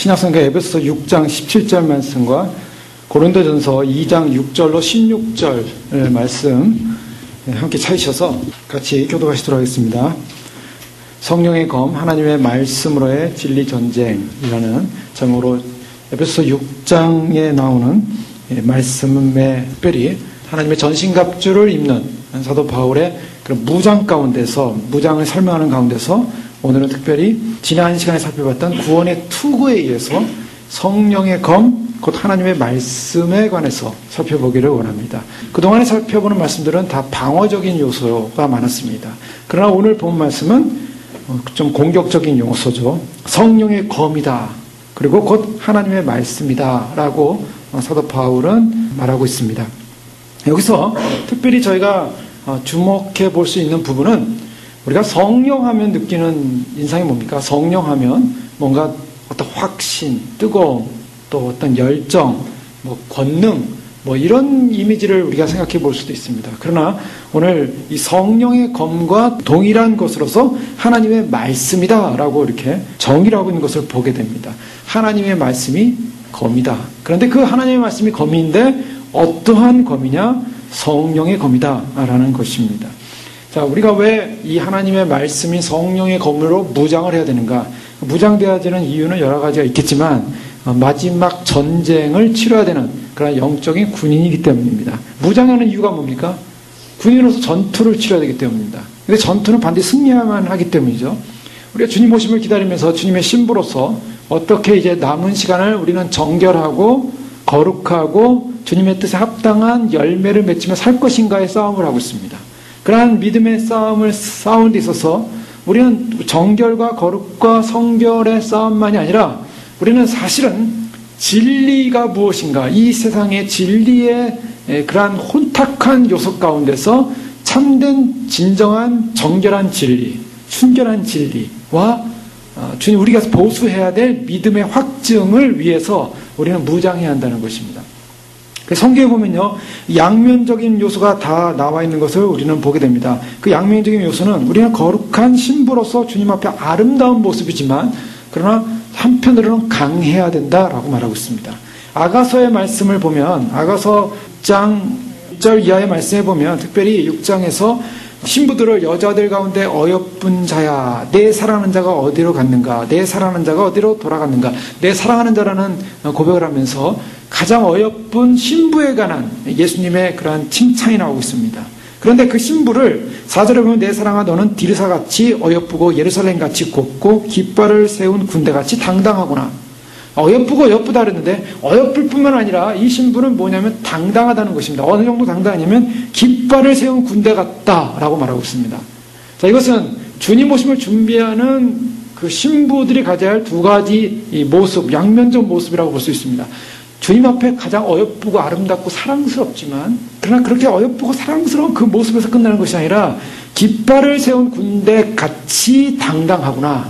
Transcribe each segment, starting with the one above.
신약성경 에베소서 6장 17절 말씀과 고린도전서 2장 6절로 16절 말씀 함께 찾으셔서 같이 교독하시도록 하겠습니다. 성령의 검, 하나님의 말씀으로의 진리 전쟁이라는 제목으로 에베소서 6장에 나오는 말씀에 특별히 하나님의 전신갑주를 입는 사도 바울의 그런 무장 가운데서, 무장을 설명하는 가운데서 오늘은 특별히 지난 시간에 살펴봤던 구원의 투구에 의해서 성령의 검, 곧 하나님의 말씀에 관해서 살펴보기를 원합니다. 그동안에 살펴보는 말씀들은 다 방어적인 요소가 많았습니다. 그러나 오늘 본 말씀은 좀 공격적인 요소죠. 성령의 검이다. 그리고 곧 하나님의 말씀이다. 라고 사도 바울은 말하고 있습니다. 여기서 특별히 저희가 주목해 볼 수 있는 부분은 우리가 성령하면 느끼는 인상이 뭡니까? 성령하면 뭔가 어떤 확신, 뜨거움, 또 어떤 열정, 권능, 이런 이미지를 우리가 생각해 볼 수도 있습니다. 그러나 오늘 이 성령의 검과 동일한 것으로서 하나님의 말씀이다 라고 이렇게 정의하고 있는 것을 보게 됩니다. 하나님의 말씀이 검이다. 그런데 그 하나님의 말씀이 검인데 어떠한 검이냐? 성령의 검이다 라는 것입니다. 자, 우리가 왜 이 하나님의 말씀인 성령의 검으로 무장을 해야 되는가? 무장되어야 되는 이유는 여러 가지가 있겠지만 마지막 전쟁을 치러야 되는 그런 영적인 군인이기 때문입니다. 무장하는 이유가 뭡니까? 군인으로서 전투를 치러야 되기 때문입니다. 근데 전투는 반드시 승리해야만 하기 때문이죠. 우리가 주님 오심을 기다리면서 주님의 신부로서 어떻게 이제 남은 시간을 우리는 정결하고 거룩하고 주님의 뜻에 합당한 열매를 맺으며 살 것인가의 싸움을 하고 있습니다. 그러한 믿음의 싸움을 싸우는 데 있어서 우리는 정결과 거룩과 성결의 싸움만이 아니라 우리는 사실은 진리가 무엇인가, 이 세상의 진리의 그러한 혼탁한 요소 가운데서 참된 진정한 정결한 진리, 순결한 진리와 주님 우리가 보수해야 될 믿음의 확증을 위해서 우리는 무장해야 한다는 것입니다. 성경에 보면요, 양면적인 요소가 다 나와 있는 것을 우리는 보게 됩니다. 그 양면적인 요소는 우리는 거룩한 신부로서 주님 앞에 아름다운 모습이지만 그러나 한편으로는 강해야 된다라고 말하고 있습니다. 아가서의 말씀을 보면 아가서 6장 1절 이하의 말씀에 보면 특별히 6장에서 신부들을 여자들 가운데 어여쁜 자야, 내 사랑하는 자가 어디로 갔는가, 내 사랑하는 자가 어디로 돌아갔는가, 내 사랑하는 자라는 고백을 하면서 가장 어여쁜 신부에 관한 예수님의 그러한 칭찬이 나오고 있습니다. 그런데 그 신부를 4절에 보면 내 사랑아 너는 디르사같이 어여쁘고 예루살렘같이 곱고 깃발을 세운 군대같이 당당하구나. 어여쁘고 어여쁘다 그랬는데 어여쁠 뿐만 아니라 이 신부는 뭐냐면 당당하다는 것입니다. 어느 정도 당당하냐면 깃발을 세운 군대 같다라고 말하고 있습니다. 자, 이것은 주님 오심을 준비하는 그 신부들이 가져야 할 두 가지 이 모습, 양면적 모습이라고 볼 수 있습니다. 주님 앞에 가장 어여쁘고 아름답고 사랑스럽지만 그러나 그렇게 어여쁘고 사랑스러운 그 모습에서 끝나는 것이 아니라 깃발을 세운 군대 같이 당당하구나.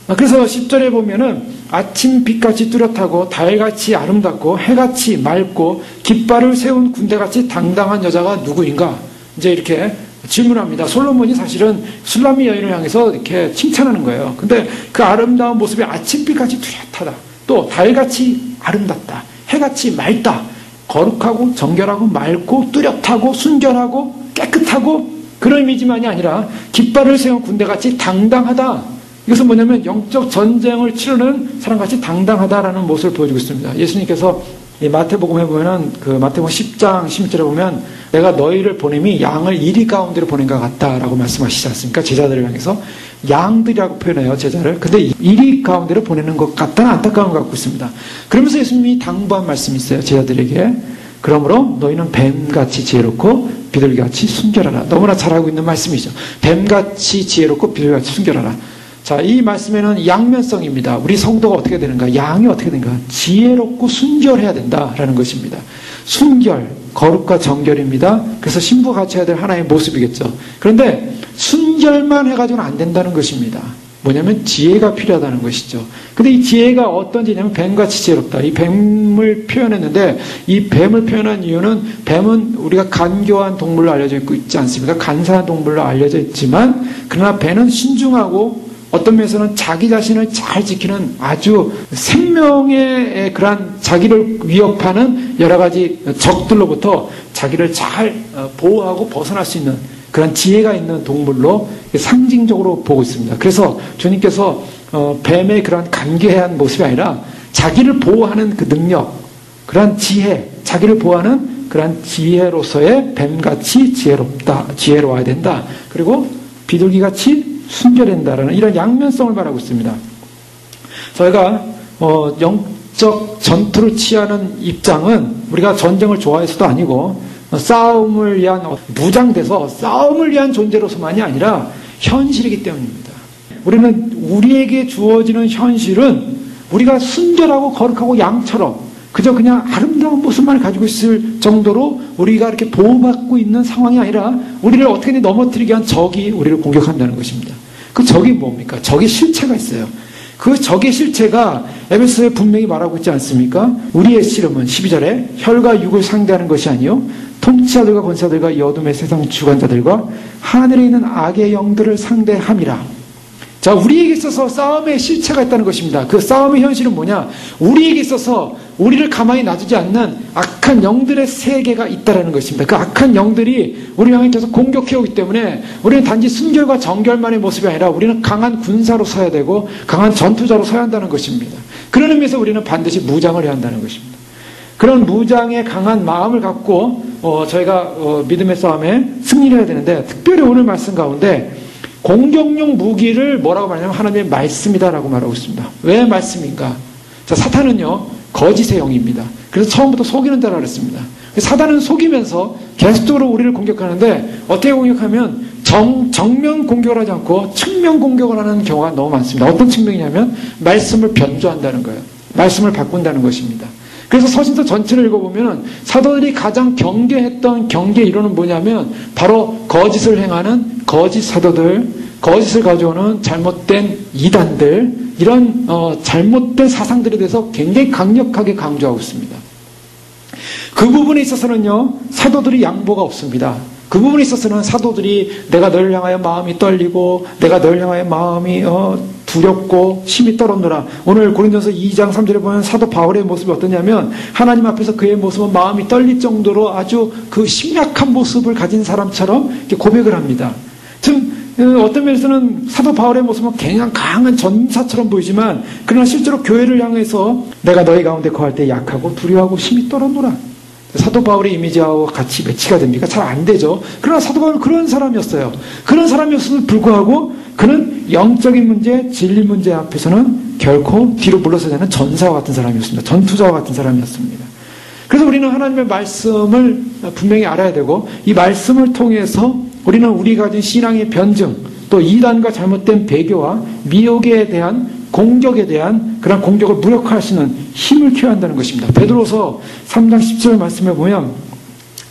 그래서 10절에 보면은 아침 빛같이 뚜렷하고 달같이 아름답고 해같이 맑고 깃발을 세운 군대같이 당당한 여자가 누구인가? 이제 이렇게 질문합니다. 솔로몬이 사실은 술람미 여인을 향해서 이렇게 칭찬하는 거예요. 근데 그 아름다운 모습이 아침빛같이 뚜렷하다. 또 달같이 아름답다. 해같이 맑다. 거룩하고 정결하고 맑고 뚜렷하고 순결하고 깨끗하고 그런 이미지만이 아니라 깃발을 세운 군대같이 당당하다. 이것은 뭐냐면 영적 전쟁을 치르는 사람같이 당당하다라는 모습을 보여주고 있습니다. 예수님께서 이 마태복음에 보면은 그 마태복음 10장 16절에 보면 내가 너희를 보냄이 양을 이리 가운데로 보낸 것 같다라고 말씀하시지 않습니까? 제자들을 향해서 양들이라고 표현해요, 제자를. 근데 이리 가운데로 보내는 것 같다는 안타까움을 갖고 있습니다. 그러면서 예수님이 당부한 말씀이 있어요, 제자들에게. 그러므로 너희는 뱀같이 지혜롭고 비둘기같이 순결하라. 너무나 잘 알고 있는 말씀이죠. 뱀같이 지혜롭고 비둘기같이 순결하라. 자, 이 말씀에는 양면성입니다. 우리 성도가 어떻게 되는가? 양이 어떻게 되는가? 지혜롭고 순결해야 된다라는 것입니다. 순결, 거룩과 정결입니다. 그래서 신부가 같이 해야 될 하나의 모습이겠죠. 그런데 순결만 해가지고는 안 된다는 것입니다. 뭐냐면 지혜가 필요하다는 것이죠. 근데 이 지혜가 어떤 지혜냐면 뱀같이 지혜롭다. 이 뱀을 표현했는데 이 뱀을 표현한 이유는 뱀은 우리가 간교한 동물로 알려져 있지 않습니까? 간사한 동물로 알려져 있지만 그러나 뱀은 신중하고 어떤 면에서는 자기 자신을 잘 지키는 아주 생명의 그러한 자기를 위협하는 여러 가지 적들로부터 자기를 잘 보호하고 벗어날 수 있는 그런 지혜가 있는 동물로 상징적으로 보고 있습니다. 그래서 주님께서 뱀의 그런 간교한 모습이 아니라 자기를 보호하는 그 능력, 그러한 지혜, 자기를 보호하는 그러한 지혜로서의 뱀같이 지혜로워야 된다. 그리고 비둘기같이 순결해야 된다라는 이런 양면성을 말하고 있습니다. 저희가 영적 전투를 취하는 입장은 우리가 전쟁을 좋아해서도 아니고 싸움을 위한 무장돼서 싸움을 위한 존재로서만이 아니라 현실이기 때문입니다. 우리는 우리에게 주어지는 현실은 우리가 순결하고 거룩하고 양처럼 그저 그냥 아름다운 모습만 가지고 있을 정도로 우리가 이렇게 보호받고 있는 상황이 아니라 우리를 어떻게든 넘어뜨리게 한 적이 우리를 공격한다는 것입니다. 그 적이 뭡니까? 적의 실체가 있어요. 그 적의 실체가 에베소에 분명히 말하고 있지 않습니까? 우리의 씨름은 12절에 혈과 육을 상대하는 것이 아니요 통치자들과 권세자들과 이 어둠의 세상 주관자들과 하늘에 있는 악의 영들을 상대함이라. 자, 우리에게 있어서 싸움의 실체가 있다는 것입니다. 그 싸움의 현실은 뭐냐? 우리에게 있어서 우리를 가만히 놔두지 않는 악한 영들의 세계가 있다는 것입니다. 그 악한 영들이 우리를 향해 계속 공격해오기 때문에 우리는 단지 순결과 정결만의 모습이 아니라 우리는 강한 군사로 서야 되고 강한 전투자로 서야 한다는 것입니다. 그런 의미에서 우리는 반드시 무장을 해야 한다는 것입니다. 그런 무장의 강한 마음을 갖고 저희가 믿음의 싸움에 승리를 해야 되는데, 특별히 오늘 말씀 가운데 공격용 무기를 뭐라고 말하냐면 하나님의 말씀이다라고 말하고 있습니다. 왜 말씀인가? 자, 사탄은요 거짓의 영입니다. 그래서 처음부터 속이는 자라 그랬습니다. 사탄은 속이면서 계속적으로 우리를 공격하는데 어떻게 공격하면 정면 공격을 하지 않고 측면 공격을 하는 경우가 너무 많습니다. 어떤 측면이냐면 말씀을 변조한다는 거예요. 말씀을 바꾼다는 것입니다. 그래서 서신서 전체를 읽어보면 사도들이 가장 경계했던 경계 이론은 뭐냐면 바로 거짓을 행하는 거짓 사도들, 거짓을 가져오는 잘못된 이단들, 이런 잘못된 사상들에 대해서 굉장히 강력하게 강조하고 있습니다. 그 부분에 있어서는요 사도들이 양보가 없습니다. 그 부분에 있어서는 사도들이 내가 너를 향하여 마음이 떨리고 내가 너를 향하여 마음이 두렵고 심히 떨었노라. 오늘 고린도서 2장 3절에 보면 사도 바울의 모습이 어떠냐면 하나님 앞에서 그의 모습은 마음이 떨릴 정도로 아주 그 심약한 모습을 가진 사람처럼 이렇게 고백을 합니다. 어떤 면에서는 사도 바울의 모습은 굉장히 강한 전사처럼 보이지만 그러나 실제로 교회를 향해서 내가 너희 가운데 거할 때 약하고 두려워하고 심히 떨었노라. 사도 바울의 이미지하고 같이 매치가 됩니까? 잘 안 되죠. 그러나 사도 바울은 그런 사람이었어요. 그런 사람이었음에도 불구하고 그는 영적인 문제, 진리 문제 앞에서는 결코 뒤로 물러서지 않는 전사와 같은 사람이었습니다. 전투자와 같은 사람이었습니다. 그래서 우리는 하나님의 말씀을 분명히 알아야 되고 이 말씀을 통해서 우리는 우리가 가진 신앙의 변증, 또 이단과 잘못된 배교와 미혹에 대한 공격에 대한 그런 공격을 무력화할 수 있는 힘을 키워야 한다는 것입니다. 베드로서 3장 10절 말씀에 보면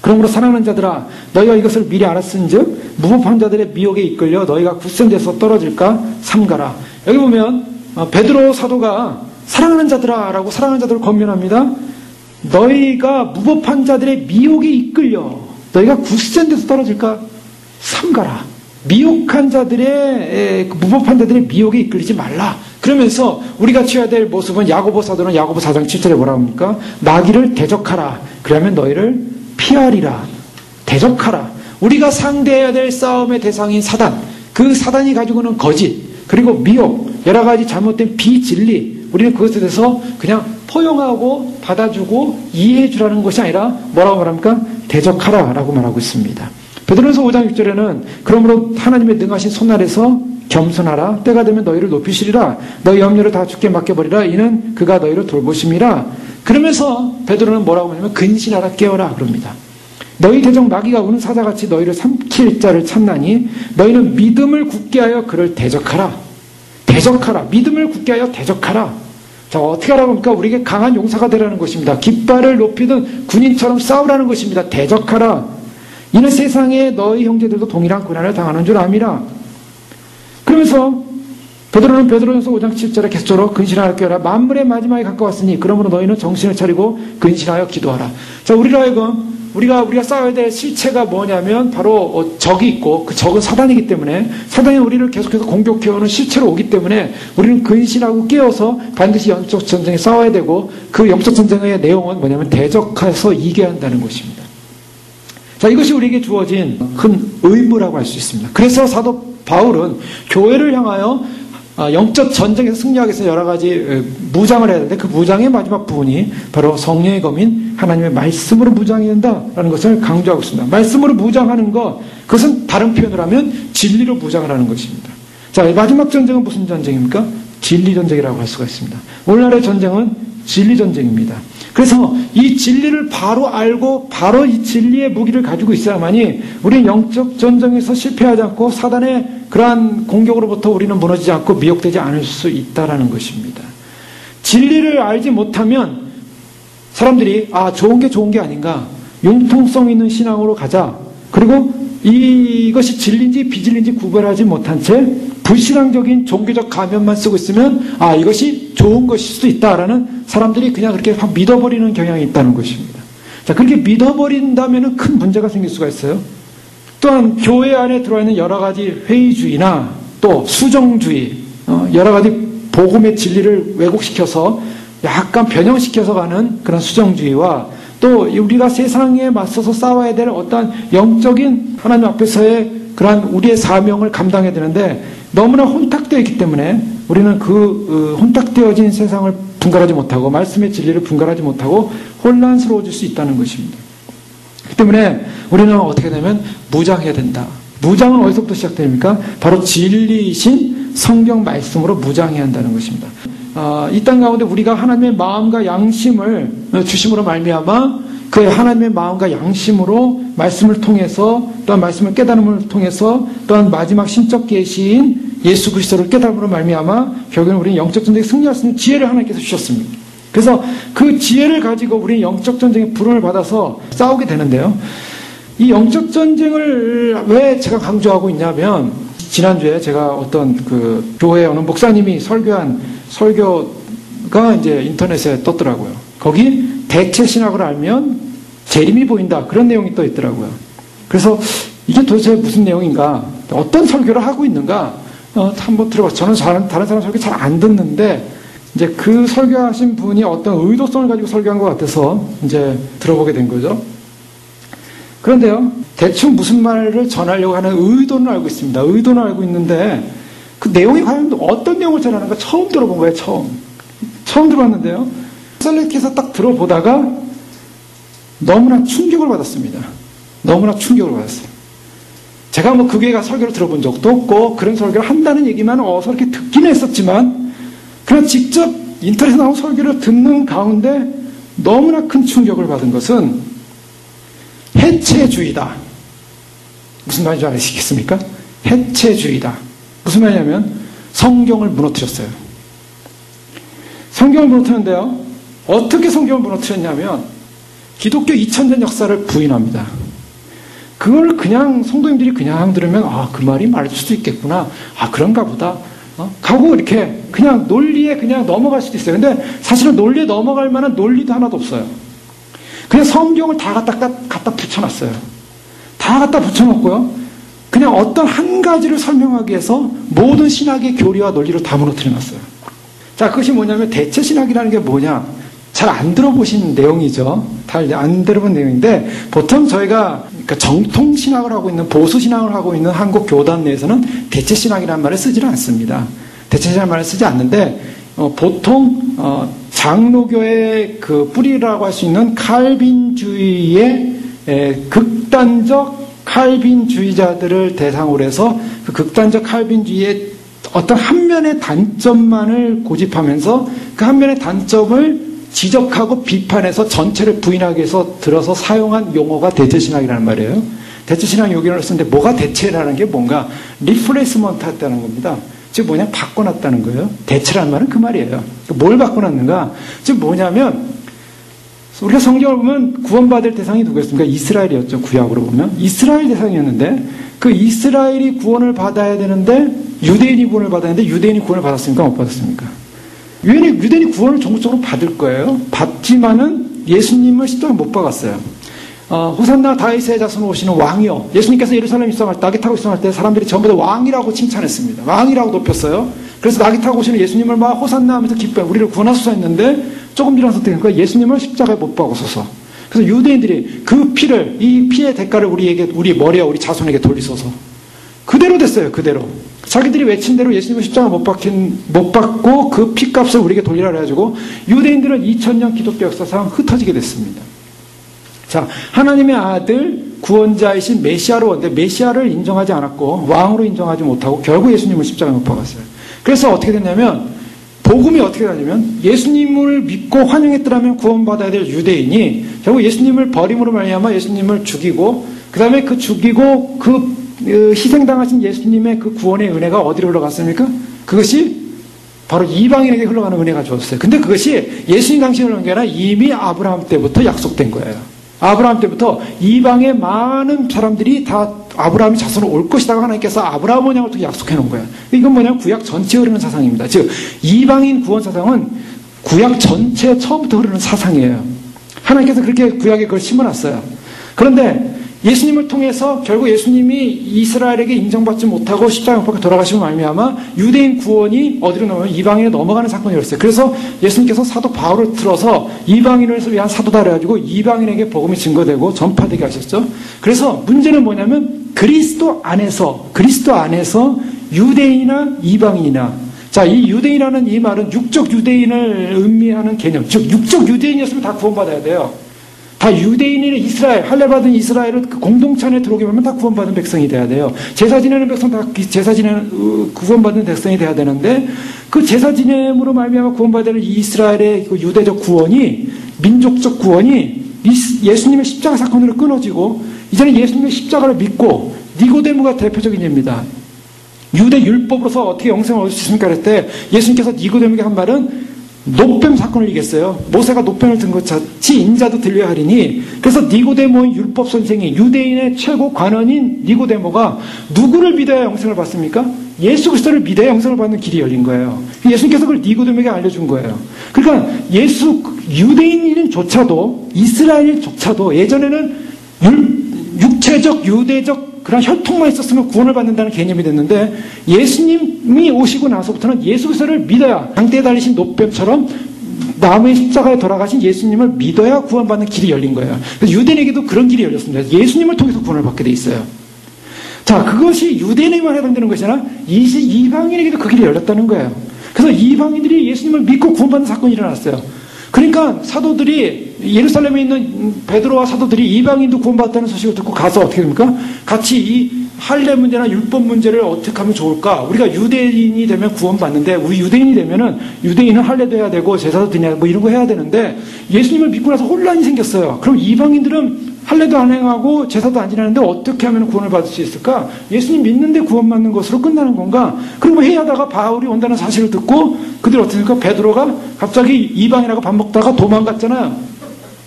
그러므로 사랑하는 자들아 너희가 이것을 미리 알았은즉 무법한 자들의 미혹에 이끌려 너희가 굳센데서 떨어질까 삼가라. 여기 보면 베드로 사도가 사랑하는 자들아 라고 사랑하는 자들을 권면합니다. 너희가 무법한 자들의 미혹에 이끌려 너희가 굳센데서 떨어질까 삼가라. 미혹한 자들의 무법한 자들의 미혹에 이끌리지 말라. 그러면서 우리가 취해야 될 모습은 야고보 사도는 야고보 4장 7절에 뭐라고 합니까? 마귀를 대적하라. 그러면 너희를 피하리라. 대적하라. 우리가 상대해야 될 싸움의 대상인 사단, 그 사단이 가지고 있는 거짓, 그리고 미혹, 여러 가지 잘못된 비진리, 우리는 그것에 대해서 그냥 포용하고 받아주고 이해해 주라는 것이 아니라 뭐라고 말합니까? 대적하라 라고 말하고 있습니다. 베드로전서 5장 6절에는 그러므로 하나님의 능하신 손아래서 겸손하라. 때가 되면 너희를 높이시리라. 너희 염려를 다 주께 맡겨버리라. 이는 그가 너희를 돌보심이라. 그러면서 베드로는 뭐라고 하냐면 근신하라 깨어라 그럽니다. 너희 대적 마귀가 우는 사자같이 너희를 삼킬 자를 찾나니 너희는 믿음을 굳게 하여 그를 대적하라. 대적하라. 믿음을 굳게 하여 대적하라. 자, 어떻게 하라고 합니까? 우리에게 강한 용사가 되라는 것입니다. 깃발을 높이든 군인처럼 싸우라는 것입니다. 대적하라. 이는 세상에 너희 형제들도 동일한 고난을 당하는 줄 암이라. 그러면서 베드로는 베드로전서 5장 7절에 계속적으로 근신하여 깨어라. 만물의 마지막에 가까웠으니 그러므로 너희는 정신을 차리고 근신하여 기도하라. 자, 우리로 하여금 우리가 싸워야 될 실체가 뭐냐면 바로 적이 있고 그 적은 사단이기 때문에 사단이 우리를 계속해서 공격해오는 실체로 오기 때문에 우리는 근신하고 깨어서 반드시 영적 전쟁에 싸워야 되고 그 영적 전쟁의 내용은 뭐냐면 대적해서 이겨야 한다는 것입니다. 자, 이것이 우리에게 주어진 큰 의무라고 할 수 있습니다. 그래서 사도 바울은 교회를 향하여 영적 전쟁에서 승리하기 위해서 여러 가지 무장을 해야 되는데 그 무장의 마지막 부분이 바로 성령의 검인 하나님의 말씀으로 무장해야 된다라는 것을 강조하고 있습니다. 말씀으로 무장하는 것, 그것은 다른 표현을 하면 진리로 무장을 하는 것입니다. 자, 마지막 전쟁은 무슨 전쟁입니까? 진리 전쟁이라고 할 수가 있습니다. 오늘날의 전쟁은 진리 전쟁입니다. 그래서 이 진리를 바로 알고 바로 이 진리의 무기를 가지고 있어야만이 우리는 영적 전쟁에서 실패하지 않고 사단의 그러한 공격으로부터 우리는 무너지지 않고 미혹되지 않을 수 있다는 것입니다. 진리를 알지 못하면 사람들이 좋은 게 좋은 게 아닌가, 융통성 있는 신앙으로 가자, 그리고 이것이 진리인지 비진리인지 구별하지 못한 채 불신앙적인 종교적 가면만 쓰고 있으면 이것이 좋은 것일 수도 있다라는 사람들이 그냥 그렇게 확 믿어버리는 경향이 있다는 것입니다. 자, 그렇게 믿어버린다면 큰 문제가 생길 수가 있어요. 또한 교회 안에 들어와 있는 여러 가지 회의주의나 또 수정주의, 여러 가지 복음의 진리를 왜곡시켜서 약간 변형시켜서 가는 그런 수정주의와 또 우리가 세상에 맞서서 싸워야 될 어떠한 영적인 하나님 앞에서의 그러한 우리의 사명을 감당해야 되는데 너무나 혼탁되어 있기 때문에 우리는 그 혼탁되어진 세상을 분갈하지 못하고 말씀의 진리를 분갈하지 못하고 혼란스러워질 수 있다는 것입니다. 그렇기 때문에 우리는 어떻게 되면 무장해야 된다. 무장은 어디서부터 시작됩니까? 바로 진리이신 성경 말씀으로 무장해야 한다는 것입니다. 이 땅 가운데 우리가 하나님의 마음과 양심을 주심으로 말미암아 그 하나님의 마음과 양심으로 말씀을 통해서 또한 말씀을 깨달음을 통해서 또한 마지막 신적 계시인 예수 그리스도를 깨달음으로 말미암아 결국은 우리는 영적 전쟁에 승리할 수 있는 지혜를 하나님께서 주셨습니다. 그래서 그 지혜를 가지고 우리는 영적 전쟁의 부름을 받아서 싸우게 되는데요. 이 영적 전쟁을 왜 제가 강조하고 있냐면 지난주에 제가 어떤 그 교회 어느 목사님이 설교한 설교가 이제 인터넷에 떴더라고요. 거기 대체 신학을 알면 재림이 보인다. 그런 내용이 또 있더라고요. 그래서 이게 도대체 무슨 내용인가? 어떤 설교를 하고 있는가? 한번 들어봤어요. 저는 다른 사람 설교 잘 안 듣는데 이제 그 설교하신 분이 어떤 의도성을 가지고 설교한 것 같아서 이제 들어보게 된 거죠. 그런데요, 대충 무슨 말을 전하려고 하는 의도는 알고 있습니다. 의도는 알고 있는데 그 내용이 과연 어떤 내용을 전하는가 처음 들어본 거예요. 처음 들어봤는데요. 셀렉트해서 딱 들어보다가 너무나 충격을 받았습니다. 너무나 충격을 받았어요. 제가 그 교회가 설교를 들어본 적도 없고 그런 설교를 한다는 얘기만 어서 이렇게 듣긴 했었지만 그냥 직접 인터넷에 나온 설교를 듣는 가운데 너무나 큰 충격을 받은 것은 해체주의다. 무슨 말인지 아시겠습니까? 해체주의다. 무슨 말이냐면 성경을 무너뜨렸어요. 성경을 무너뜨렸는데요. 어떻게 성경을 무너뜨렸냐면 기독교 2000년 역사를 부인합니다. 그걸 그냥 성도님들이 그냥 들으면 그 말이 맞을 수도 있겠구나. 그런가 보다. 하고 이렇게 그냥 논리에 그냥 넘어갈 수도 있어요. 근데 사실은 논리에 넘어갈 만한 논리도 하나도 없어요. 그냥 성경을 다 갖다 붙여놨어요. 다 갖다 붙여놓고요. 그냥 어떤 한 가지를 설명하기 위해서 모든 신학의 교리와 논리를 다 무너뜨려놨어요. 자, 그것이 뭐냐면 대체 신학이라는 게 뭐냐? 잘 안 들어보신 내용이죠. 잘 안 들어본 내용인데 보통 저희가 그러니까 정통 신학을 하고 있는 보수 신학을 하고 있는 한국 교단 내에서는 대체 신학이라는 말을 쓰지는 않습니다. 대체 신학이라는 말을 쓰지 않는데 보통 장로교의 그 뿌리라고 할 수 있는 칼빈주의의 극단적 칼빈주의자들을 대상으로 해서 그 극단적 칼빈주의의 어떤 한 면의 단점만을 고집하면서 그 한 면의 단점을 지적하고 비판해서 전체를 부인하기 위해서 들어서 사용한 용어가 대체신학이라는 말이에요. 대체신학 용어를 쓰는데 뭐가 대체라는 게 뭔가 리플레이스먼트 했다는 겁니다. 즉 뭐냐 바꿔놨다는 거예요. 대체라는 말은 그 말이에요. 뭘 바꿔놨는가? 즉 뭐냐면 우리가 성경을 보면 구원받을 대상이 누구였습니까? 이스라엘이었죠. 구약으로 보면 이스라엘 대상이었는데 그 이스라엘이 구원을 받아야 되는데 유대인이 구원을 받아야 되는데 유대인이 구원을 받았습니까? 못 받았습니까? 유대인이 구원을 전국적으로 받을 거예요. 받지만은 예수님을 또한 못 받았어요. 호산나 다윗의 자손 오시는 왕이요. 예수님께서 예루살렘 입성할 때, 낙에 타고 입성할 때 사람들이 전부 다 왕이라고 칭찬했습니다. 왕이라고 높였어요. 그래서 낙에 타고 오시는 예수님을 막 호산나 하면서 기뻐요. 우리를 구원하소서 했는데 조금 지나서 어떻게 되니까 예수님을 십자가에 못 박으소서. 그래서 유대인들이 그 피를, 이 피의 대가를 우리 머리와 우리 자손에게 돌리소서. 그대로 됐어요. 그대로. 자기들이 외친 대로 예수님을 십자가 못 받고 그 피값을 우리에게 돌리라 그래가지고 유대인들은 2000년 기독교 역사상 흩어지게 됐습니다. 자, 하나님의 아들 구원자이신 메시아로 왔는데 메시아를 인정하지 않았고 왕으로 인정하지 못하고 결국 예수님을 십자가에 못 박았어요. 그래서 어떻게 됐냐면 복음이 어떻게 되냐면 예수님을 믿고 환영했더라면 구원받아야 될 유대인이 결국 예수님을 버림으로 말미암아 예수님을 죽이고 그 다음에 그 죽이고 그 희생당하신 예수님의 그 구원의 은혜가 어디로 흘러갔습니까? 그것이 바로 이방인에게 흘러가는 은혜가 주었어요. 근데 그것이 예수님 당시에 흘러간 게 아니라 이미 아브라함 때부터 약속된 거예요. 아브라함 때부터 이방의 많은 사람들이 다 아브라함이 자손으로 올 것이라고 하나님께서 아브라함 원양을 통해 약속해 놓은 거예요. 이건 뭐냐면 구약 전체에 흐르는 사상입니다. 즉 이방인 구원 사상은 구약 전체 처음부터 흐르는 사상이에요. 하나님께서 그렇게 구약에 그걸 심어놨어요. 그런데 예수님을 통해서 결국 예수님이 이스라엘에게 인정받지 못하고 십자가에 못 박혀 돌아가시고 말미암아 유대인 구원이 어디로 넘어가면 이방인에 넘어가는 사건이 일어났어요. 그래서 예수님께서 사도 바울을 틀어서 이방인을 위한 사도다 그래가지고 이방인에게 복음이 증거되고 전파되게 하셨죠. 그래서 문제는 뭐냐면 그리스도 안에서 유대인이나 이방인이나, 자, 이 유대인이라는 이 말은 육적 유대인을 의미하는 개념, 즉 육적 유대인이었으면 다 구원받아야 돼요. 다 유대인이나 이스라엘, 할례받은 이스라엘을 그 공동체 안에 들어오게 하면 다 구원받은 백성이 돼야 돼요. 제사 지내는 백성 다 제사 지내는 구원받은 백성이 돼야 되는데 그 제사 지냄으로 말미암아 구원받는 이스라엘의 그 유대적 구원이, 민족적 구원이 예수님의 십자가 사건으로 끊어지고 이제는 예수님의 십자가를 믿고 니고데모가 대표적인 예입니다. 유대 율법으로서 어떻게 영생을 얻을 수 있습니까? 그럴 때 예수님께서 니고데모에게 한 말은 노뱀 사건을 얘기했어요. 모세가 노뱀을 든 것 같이 인자도 들려야 하리니. 그래서 니고데모의 율법 선생이 유대인의 최고 관원인 니고데모가 누구를 믿어야 영생을 받습니까? 예수 그리스도를 믿어야 영생을 받는 길이 열린 거예요. 예수님께서 그걸 니고데모에게 알려준 거예요. 그러니까 유대인조차도 이스라엘조차도 예전에는 육체적 유대적 그런 혈통만 있었으면 구원을 받는다는 개념이 됐는데 예수님이 오시고 나서부터는 예수 그리스도를 믿어야, 장대에 달리신 노뱀처럼 나무의 십자가에 돌아가신 예수님을 믿어야 구원받는 길이 열린 거예요. 그래서 유대인에게도 그런 길이 열렸습니다. 예수님을 통해서 구원을 받게 돼 있어요. 자, 그것이 유대인에게만 해당되는 것이 아니라 이방인에게도 그 길이 열렸다는 거예요. 그래서 이방인들이 예수님을 믿고 구원받는 사건이 일어났어요. 그러니까 사도들이, 예루살렘에 있는 베드로와 사도들이 이방인도 구원받았다는 소식을 듣고 가서 어떻게 됩니까? 같이 이 할례 문제나 율법 문제를 어떻게 하면 좋을까? 우리가 유대인이 되면 구원받는데, 우리 유대인이 되면은 유대인은 할례도 해야 되고 제사도 드려야 뭐 이런 거 해야 되는데 예수님을 믿고 나서 혼란이 생겼어요. 그럼 이방인들은 할례도 안 행하고 제사도 안 지내는데 어떻게 하면 구원을 받을 수 있을까? 예수님 믿는데 구원받는 것으로 끝나는 건가? 그리고 회의하다가 바울이 온다는 사실을 듣고 그들이 어떻게 됩니까? 베드로가 갑자기 이방인하고 밥 먹다가 도망갔잖아요.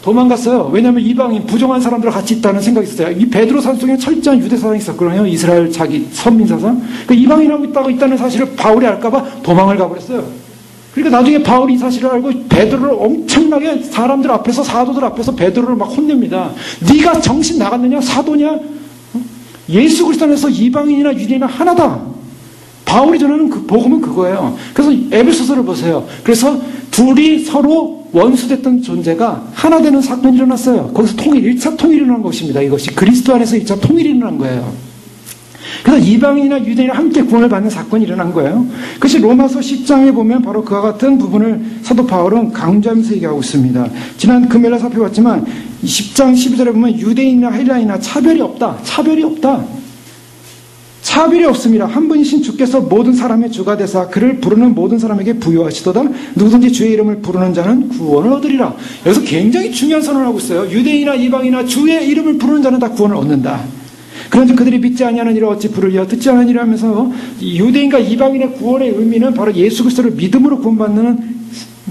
도망갔어요. 왜냐하면 이방인 부정한 사람들과 같이 있다는 생각이 있었어요. 이 베드로 산속에 철저한 유대 사상이 있었거든요. 이스라엘 자기 선민 사상. 그러니까 이방인하고 있다는 사실을 바울이 알까봐 도망을 가버렸어요. 그러니까 나중에 바울이 이 사실을 알고 베드로를 엄청나게 사람들 앞에서, 사도들 앞에서 베드로를 막 혼냅니다. 네가 정신 나갔느냐? 사도냐? 예수 그리스도 안에서 이방인이나 유대인이나 하나다. 바울이 전하는 그 복음은 그거예요. 그래서 에베소서를 보세요. 그래서 둘이 서로 원수됐던 존재가 하나 되는 사건이 일어났어요. 거기서 1차 통일이 일어난 것입니다. 이것이 그리스도 안에서 1차 통일이 일어난 거예요. 그래서 이방인이나 유대인이나 함께 구원을 받는 사건이 일어난 거예요. 그것이 로마서 10장에 보면 바로 그와 같은 부분을 사도 바울은 강조하면서 얘기하고 있습니다. 지난 금요일에 살펴봤지만 10장 12절에 보면 유대인이나 헬라인이나 차별이 없다. 차별이 없다. 차별이 없습니다. 한 분이신 주께서 모든 사람의 주가 되사 그를 부르는 모든 사람에게 부여하시도다. 누구든지 주의 이름을 부르는 자는 구원을 얻으리라. 여기서 굉장히 중요한 선언을 하고 있어요. 유대인이나 이방인이나 주의 이름을 부르는 자는 다 구원을 얻는다. 그런데 그들이 믿지 아니하는 이를 어찌 부르리요? 듣지 않은 이를 하면서 유대인과 이방인의 구원의 의미는 바로 예수 그리스도를 믿음으로 구원받는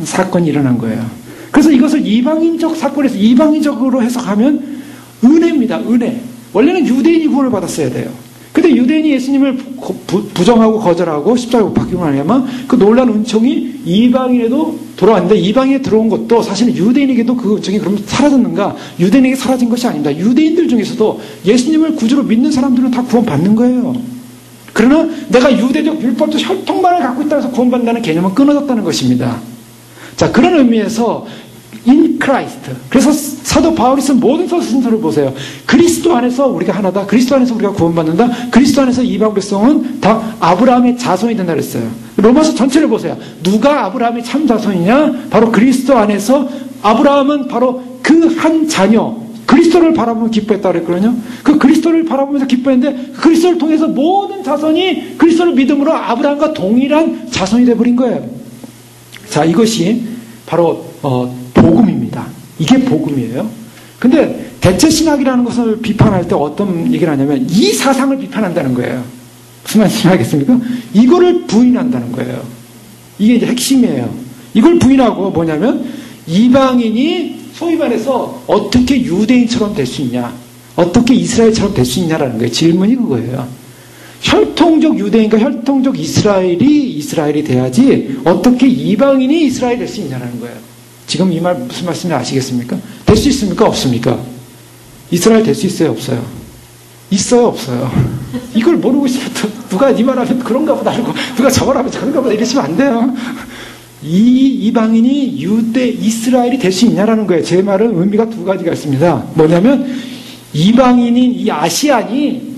사건이 일어난 거예요. 그래서 이것을 이방인적 사건에서 이방인적으로 해석하면 은혜입니다. 은혜. 원래는 유대인이 구원을 받았어야 돼요. 근데 유대인이 예수님을 부정하고 거절하고 십자가에 못 박히고 나면 그 놀라운 은총이 이방인에도 돌아왔는데, 이방인에 들어온 것도 사실은 유대인에게도 그 은총이 그럼 사라졌는가? 유대인에게 사라진 것이 아닙니다. 유대인들 중에서도 예수님을 구주로 믿는 사람들은 다 구원받는 거예요. 그러나 내가 유대적 율법적 혈통만을 갖고 있다고 해서 구원받는다는 개념은 끊어졌다는 것입니다. 자, 그런 의미에서 in Christ. 그래서 사도 바울이 쓴 모든 서신서를 보세요. 그리스도 안에서 우리가 하나다. 그리스도 안에서 우리가 구원받는다. 그리스도 안에서 이방 백성은 다 아브라함의 자손이 된다 그랬어요. 로마서 전체를 보세요. 누가 아브라함의 참 자손이냐? 바로 그리스도 안에서 아브라함은 바로 그 한 자녀, 그리스도를 바라보며 기뻐했다 그랬거든요. 그 그리스도를 바라보면서 기뻐했는데 그 그리스도를 통해서 모든 자손이 그리스도를 믿음으로 아브라함과 동일한 자손이 되어버린 거예요. 자, 이것이 바로 복음입니다. 이게 복음이에요. 근데 대체신학이라는 것을 비판할 때 어떤 얘기를 하냐면 이 사상을 비판한다는 거예요. 무슨 말인지 알겠습니까? 이거를 부인한다는 거예요. 이게 이제 핵심이에요. 이걸 부인하고 뭐냐면 이방인이 소위 말해서 어떻게 유대인처럼 될 수 있냐, 어떻게 이스라엘처럼 될 수 있냐라는 거예요. 질문이 그거예요. 혈통적 유대인과 혈통적 이스라엘이 돼야지 어떻게 이방인이 이스라엘이 될 수 있냐라는 거예요. 지금 이 말 무슨 말씀인지 아시겠습니까? 될 수 있습니까? 없습니까? 이스라엘 될 수 있어요? 없어요? 있어요? 없어요? 이걸 모르고 있으면 누가 이 말하면 그런가 보다 하고 누가 저걸 하면 저런가 보다 이러시면 안 돼요. 이방인이 이스라엘이 될 수 있냐라는 거예요. 제 말은 의미가 두 가지가 있습니다. 뭐냐면 이방인인 이 아시안이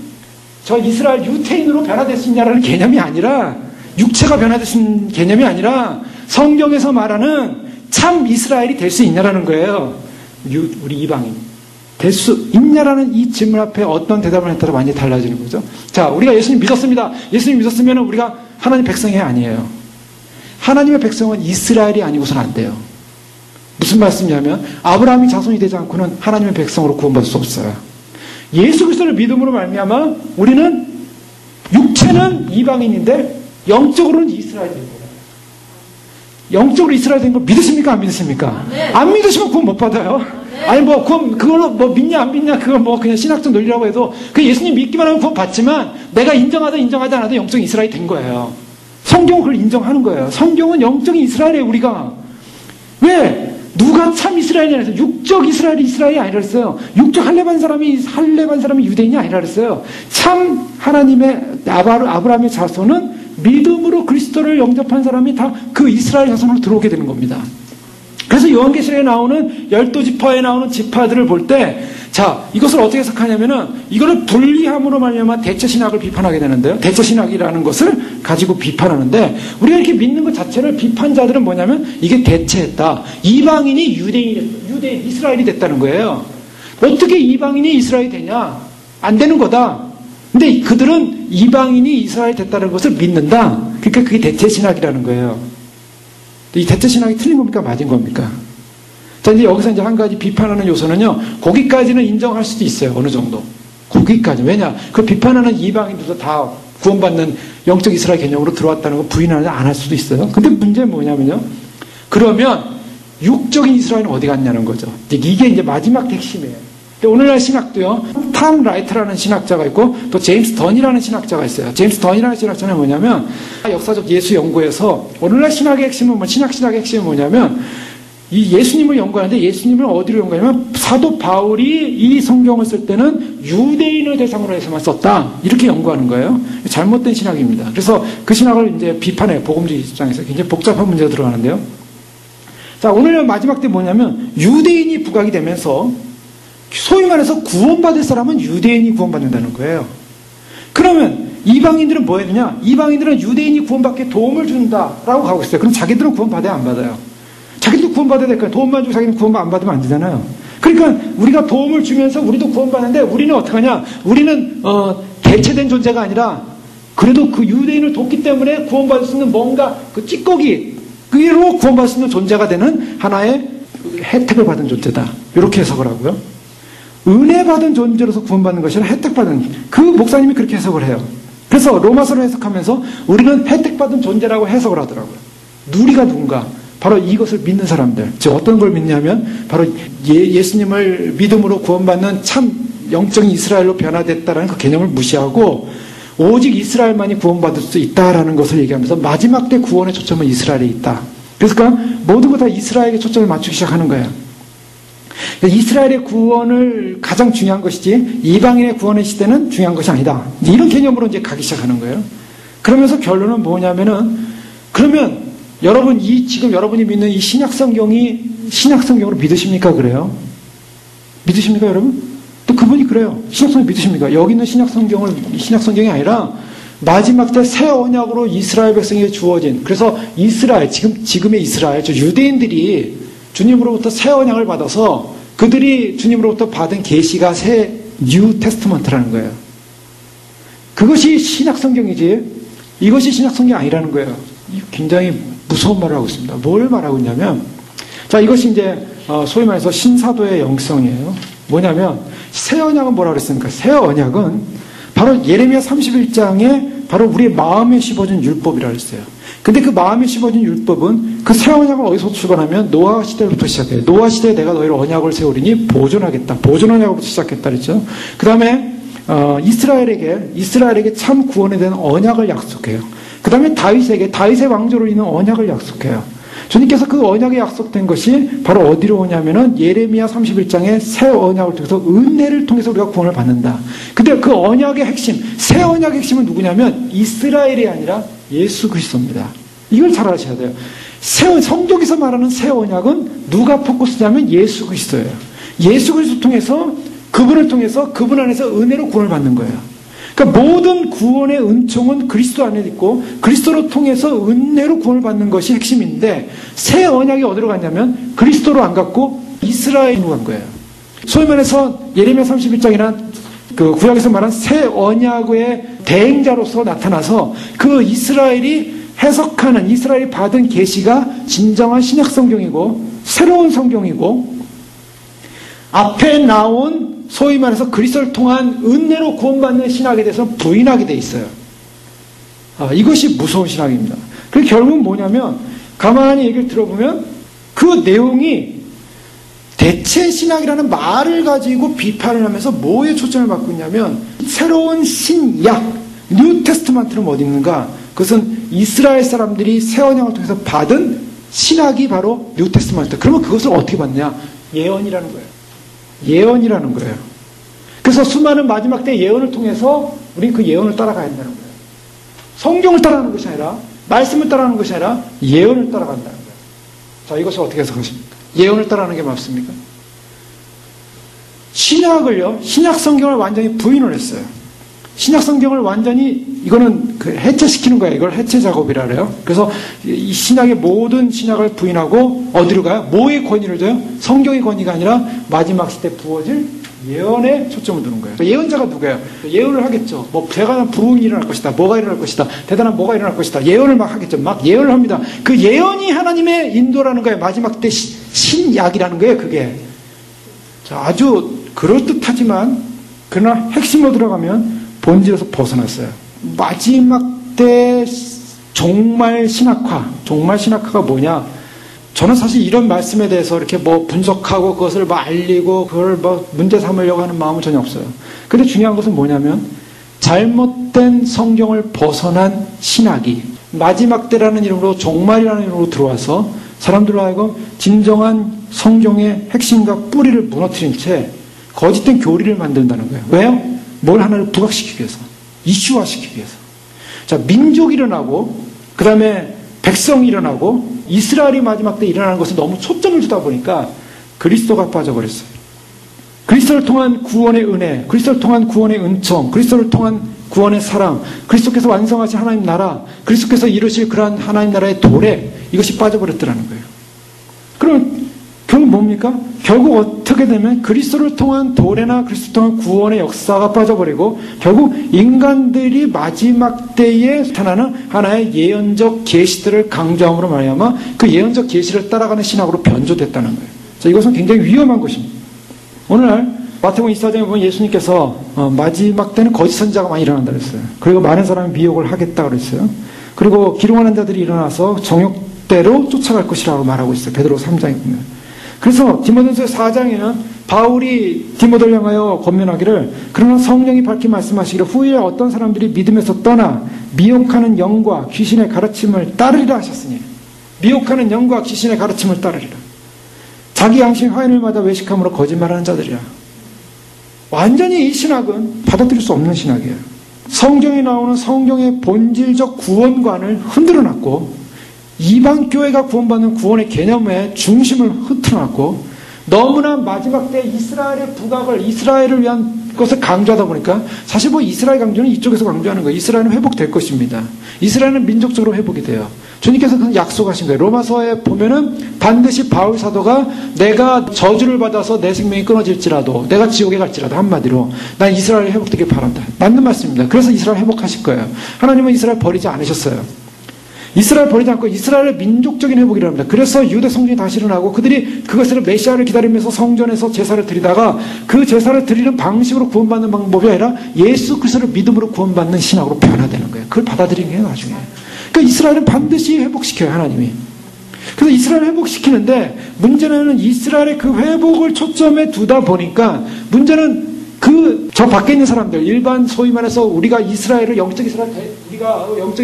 저 이스라엘 유태인으로 변화될 수 있냐라는 개념이 아니라, 육체가 변화될 수 있는 개념이 아니라 성경에서 말하는 참 이스라엘이 될 수 있냐라는 거예요. 우리 이방인 될 수 있냐라는 이 질문 앞에 어떤 대답을 했다가 많이 달라지는 거죠. 자, 우리가 예수님 믿었습니다. 예수님 믿었으면 우리가 하나님 백성이 아니에요. 하나님의 백성은 이스라엘이 아니고서는 안 돼요. 무슨 말씀이냐면 아브라함이 자손이 되지 않고는 하나님의 백성으로 구원받을 수 없어요. 예수 그리스도를 믿음으로 말미암아 우리는 육체는 이방인인데 영적으로는 이스라엘이 된 거예요. 영적으로 이스라엘 된 거 믿으십니까? 안 믿으십니까? 네. 안 믿으시면 구원 못 받아요. 네. 아니 그걸로 믿냐 안 믿냐 그건 그냥 신학적 논리라고 해도 그 예수님 믿기만 하면 구원 받지만 내가 인정하든 인정하지 않아도 영적인 이스라엘이 된 거예요. 성경은 그걸 인정하는 거예요. 성경은 영적인 이스라엘이에요. 우리가 왜? 누가 참 이스라엘이라 해서 육적 이스라엘이 아니라 했어요. 육적 할례받은 사람이 유대인이 아니라 했어요. 참 하나님의 아브라함의 자손은 믿음으로 그리스도를 영접한 사람이 다 그 이스라엘 자손으로 들어오게 되는 겁니다. 그래서 요한계시록에 나오는 12지파에 나오는 지파들을 볼 때, 자, 이것을 어떻게 해석하냐면은, 이거를 분리함으로 말미암아 대체신학을 비판하게 되는데요. 대체신학이라는 것을 가지고 비판하는데, 우리가 이렇게 믿는 것 자체를 비판자들은 뭐냐면, 이게 대체했다. 이방인이 유대인, 이스라엘이 됐다는 거예요. 어떻게 이방인이 이스라엘이 되냐? 안 되는 거다. 근데 그들은 이방인이 이스라엘 됐다는 것을 믿는다. 그러니까 그게 대체신학이라는 거예요. 이 대체신학이 틀린 겁니까? 맞은 겁니까? 자, 이제 여기서 이제 한 가지 비판하는 요소는요, 거기까지는 인정할 수도 있어요. 어느 정도. 거기까지. 왜냐? 그 비판하는 이방인들도 다 구원받는 영적 이스라엘 개념으로 들어왔다는 거 부인하지 안 할 수도 있어요. 근데 문제는 뭐냐면요. 그러면 육적인 이스라엘은 어디 갔냐는 거죠. 이게 이제 마지막 핵심이에요. 오늘날 신학도요, 탐 라이트라는 신학자가 있고 또 제임스 던이라는 신학자가 있어요. 제임스 던이라는 신학자는 뭐냐면 역사적 예수 연구에서 오늘날 신학의 핵심은 신학의 핵심은 뭐냐면 이 예수님을 연구하는데 예수님을 어디로 연구하냐면 사도 바울이 이 성경을 쓸 때는 유대인을 대상으로 해서만 썼다. 이렇게 연구하는 거예요. 잘못된 신학입니다. 그래서 그 신학을 이제 비판해요. 복음주의 입장에서 굉장히 복잡한 문제가 들어가는데요. 자, 오늘 마지막 때 뭐냐면 유대인이 부각이 되면서 소위 말해서 구원받을 사람은 유대인이 구원받는다는 거예요. 그러면 이방인들은 뭐 해야 되냐? 이방인들은 유대인이 구원받게 도움을 준다라고 가고 있어요. 그럼 자기들은 구원받아야 안 받아요? 자기들도 구원받아야 될까요? 도움만 주고 자기는 구원만 안 받으면 안 되잖아요. 그러니까 우리가 도움을 주면서 우리도 구원받는데 우리는 어떻게 하냐? 우리는 대체된 존재가 아니라 그래도 그 유대인을 돕기 때문에 구원받을 수 있는 뭔가 그 찌꺼기로 구원받을 수 있는 존재가 되는 하나의 혜택을 받은 존재다. 이렇게 해석을 하고요. 은혜 받은 존재로서 구원받는 것이 아니라 혜택받은, 그 목사님이 그렇게 해석을 해요. 그래서 로마서를 해석하면서 우리는 혜택받은 존재라고 해석을 하더라고요. 누리가 누군가? 바로 이것을 믿는 사람들. 즉 어떤 걸 믿냐면 바로 예수님을 믿음으로 구원받는 참 영적인 이스라엘로 변화됐다는 그 개념을 무시하고 오직 이스라엘만이 구원받을 수 있다라는 것을 얘기하면서 마지막 때 구원의 초점은 이스라엘에 있다. 그래서 모든 거 다 이스라엘에게 초점을 맞추기 시작하는 거예요. 이스라엘의 구원을 가장 중요한 것이지 이방인의 구원의 시대는 중요한 것이 아니다. 이런 개념으로 이제 가기 시작하는 거예요. 그러면서 결론은 뭐냐면은 그러면 지금 여러분이 믿는 이 신약 성경으로 믿으십니까? 그래요? 믿으십니까, 여러분? 또 그분이 그래요. 신약 성경 믿으십니까? 여기 있는 신약 성경이 아니라 마지막 때 새 언약으로 이스라엘 백성에게 주어진, 그래서 이스라엘, 지금의 이스라엘, 유대인들이 주님으로부터 새 언약을 받아서 그들이 주님으로부터 받은 계시가 새 뉴 테스트먼트라는 거예요. 그것이 신약 성경이지 이것이 신약 성경이 아니라는 거예요. 굉장히 무서운 말을 하고 있습니다. 뭘 말하고 있냐면, 자, 이것이 이제 소위 말해서 신사도의 영성이에요. 뭐냐면 새 언약은 뭐라고 그랬습니까? 새 언약은 바로 예레미야 31장에 바로 우리의 마음에 씹어진 율법이라고 했어요. 근데 그 마음에 씹어진 율법은 그 새 언약은 어디서 출발하면 노아 시대부터 시작해요. 노아 시대에 내가 너희를 언약을 세우리니 보존하겠다. 보존 언약부터 시작했다 그랬죠. 그 다음에 이스라엘에게 참 구원에 대한 언약을 약속해요. 그 다음에 다윗의 왕조로 있는 언약을 약속해요. 주님께서 그 언약에 약속된 것이 바로 어디로 오냐면은 예레미야 31장의 새 언약을 통해서 은혜를 통해서 우리가 구원을 받는다. 근데 그 언약의 핵심, 새 언약의 핵심은 누구냐면 이스라엘이 아니라 예수 그리스도입니다. 이걸 잘 아셔야 돼요. 성경에서 말하는 새 언약은 누가 포커스냐면 예수 그리스도예요. 예수 그리스도 통해서 그분을 통해서 그분 안에서 은혜로 구원을 받는 거예요. 그러니까 모든 구원의 은총은 그리스도 안에 있고 그리스도로 통해서 은혜로 구원을 받는 것이 핵심인데 새 언약이 어디로 갔냐면 그리스도로 안 갔고 이스라엘로 간 거예요. 소위 말해서 예레미야 31장이나 그 구약에서 말한 새 언약의 대행자로서 나타나서 그 이스라엘이 해석하는 이스라엘이 받은 계시가 진정한 신약 성경이고 새로운 성경이고 앞에 나온 소위 말해서 그리스도를 통한 은혜로 구원받는 신학에 대해서 부인하게 돼 있어요. 이것이 무서운 신학입니다. 그리고 결국은 뭐냐면 가만히 얘기를 들어보면 그 내용이 대체 신학이라는 말을 가지고 비판을 하면서 뭐에 초점을 받고 있냐면 새로운 신약, 뉴 테스트먼트는 어디 있는가? 그것은 이스라엘 사람들이 새 언약을 통해서 받은 신학이 바로 뉴 테스트먼트. 그러면 그것을 어떻게 받느냐? 예언이라는 거예요. 예언이라는 거예요. 그래서 수많은 마지막 때 예언을 통해서 우리는 그 예언을 따라가야 한다는 거예요. 성경을 따라가는 것이 아니라 말씀을 따라가는 것이 아니라 예언을 따라간다는 거예요. 자, 이것을 어떻게 해석하십니까? 예언을 따라가는 게 맞습니까? 신약 성경을 완전히 부인을 했어요. 신약 성경을 완전히 이거는 해체시키는 거예요. 이걸 해체 작업이라 그래요. 그래서 이 신약의 모든 신약을 부인하고 어디로 가요? 뭐의 권위를 줘요? 성경의 권위가 아니라 마지막 시대 부어질 예언에 초점을 두는 거예요. 예언자가 누구예요? 예언을 하겠죠. 대단한 부흥이 일어날 것이다. 뭐가 일어날 것이다. 대단한 뭐가 일어날 것이다. 예언을 막 하겠죠. 막 예언을 합니다. 그 예언이 하나님의 인도라는 거예요. 마지막 때 신약이라는 거예요. 그게. 자, 아주 그럴듯하지만 그러나 핵심으로 들어가면 본질에서 벗어났어요. 마지막 때 종말 신학화가 뭐냐? 저는 사실 이런 말씀에 대해서 이렇게 분석하고 그것을 알리고 그걸 문제 삼으려고 하는 마음은 전혀 없어요. 근데 중요한 것은 뭐냐면 잘못된 성경을 벗어난 신학이 마지막 때라는 이름으로 종말이라는 이름으로 들어와서 사람들로 하여금 진정한 성경의 핵심과 뿌리를 무너뜨린 채 거짓된 교리를 만든다는 거예요. 왜요? 뭘 하나를 부각시키기 위해서, 이슈화시키기 위해서. 자, 민족이 일어나고 그 다음에 백성이 일어나고 이스라엘이 마지막 때 일어나는 것에 너무 초점을 두다 보니까 그리스도가 빠져버렸어요. 그리스도를 통한 구원의 은혜, 그리스도를 통한 구원의 은총, 그리스도를 통한 구원의 사랑, 그리스도께서 완성하신 하나님 나라, 그리스도께서 이루실 그러한 하나님 나라의 도래, 이것이 빠져버렸더라는 거예요. 그럼 결국 뭡니까? 결국 어떻게 되면 그리스도를 통한 도래나 그리스도를 통한 구원의 역사가 빠져버리고 결국 인간들이 마지막 때에 나타나는 하나의 예언적 계시들을 강조함으로 말미암아 그 예언적 계시를 따라가는 신학으로 변조됐다는 거예요. 자, 이것은 굉장히 위험한 것입니다. 오늘날 마태복음 24장에 보면 예수님께서 마지막 때는 거짓 선지자가 많이 일어난다 그랬어요. 그리고 많은 사람이 미혹을 하겠다 그랬어요. 그리고 기롱하는 자들이 일어나서 정욕대로 쫓아갈 것이라고 말하고 있어요. 베드로 3장에 보면. 그래서 디모데전서 4장에는 바울이 디모데를 향하여 권면하기를 그러나 성령이 밝히 말씀하시기를 후에 어떤 사람들이 믿음에서 떠나 미혹하는 영과 귀신의 가르침을 따르리라 하셨으니 미혹하는 영과 귀신의 가르침을 따르리라. 자기 양심 화인을 받아 외식함으로 거짓말하는 자들이라. 완전히 이 신학은 받아들일 수 없는 신학이에요. 성경에 나오는 성경의 본질적 구원관을 흔들어놨고 이방 교회가 구원받는 구원의 개념의 중심을 흐트러놨고 너무나 마지막 때 이스라엘의 부각을 이스라엘을 위한 것을 강조하다 보니까 사실 뭐 이스라엘 강조는 이쪽에서 강조하는 거예요. 이스라엘은 회복될 것입니다. 이스라엘은 민족적으로 회복이 돼요. 주님께서 그건 약속하신 거예요. 로마서에 보면은 반드시 바울 사도가 내가 저주를 받아서 내 생명이 끊어질지라도 내가 지옥에 갈지라도 한마디로 난 이스라엘이 회복되길 바란다. 맞는 말씀입니다. 그래서 이스라엘 회복하실 거예요. 하나님은 이스라엘 버리지 않으셨어요. 이스라엘 버리지 않고 이스라엘의 민족적인 회복이라고 합니다. 그래서 유대 성전이 다시 일어나고 그들이 그것을 메시아를 기다리면서 성전에서 제사를 드리다가 그 제사를 드리는 방식으로 구원받는 방법이 아니라 예수 그리스도를 믿음으로 구원받는 신학으로 변화되는 거예요. 그걸 받아들이는 게 나중에. 그러니까 이스라엘은 반드시 회복시켜요, 하나님이. 그래서 이스라엘을 회복시키는데 문제는 이스라엘의 그 회복을 초점에 두다 보니까 문제는 저 밖에 있는 사람들, 일반 소위 말해서 우리가 이스라엘을 영적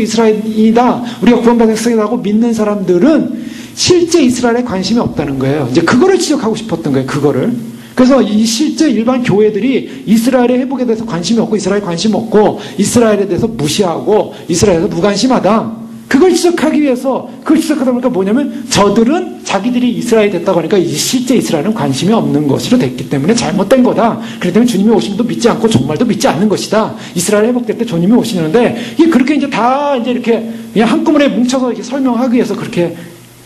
이스라엘이다, 우리가 구원받은 백성이라고 믿는 사람들은 실제 이스라엘에 관심이 없다는 거예요. 이제 그거를 지적하고 싶었던 거예요, 그거를. 그래서 이 실제 일반 교회들이 이스라엘의 회복에 대해서 관심이 없고, 이스라엘에 관심 없고, 이스라엘에 대해서 무시하고, 이스라엘에서 무관심하다. 그걸 지적하기 위해서, 그걸 지적하다 보니까 뭐냐면, 저들은 자기들이 이스라엘이 됐다고 하니까 실제 이스라엘은 관심이 없는 것으로 됐기 때문에 잘못된 거다. 그렇기 때문에 주님이 오심도 믿지 않고 정말도 믿지 않는 것이다. 이스라엘 회복될 때 주님이 오시는데, 이게 그렇게 이제 다 이제 이렇게 그냥 한꺼번에 뭉쳐서 이렇게 설명하기 위해서 그렇게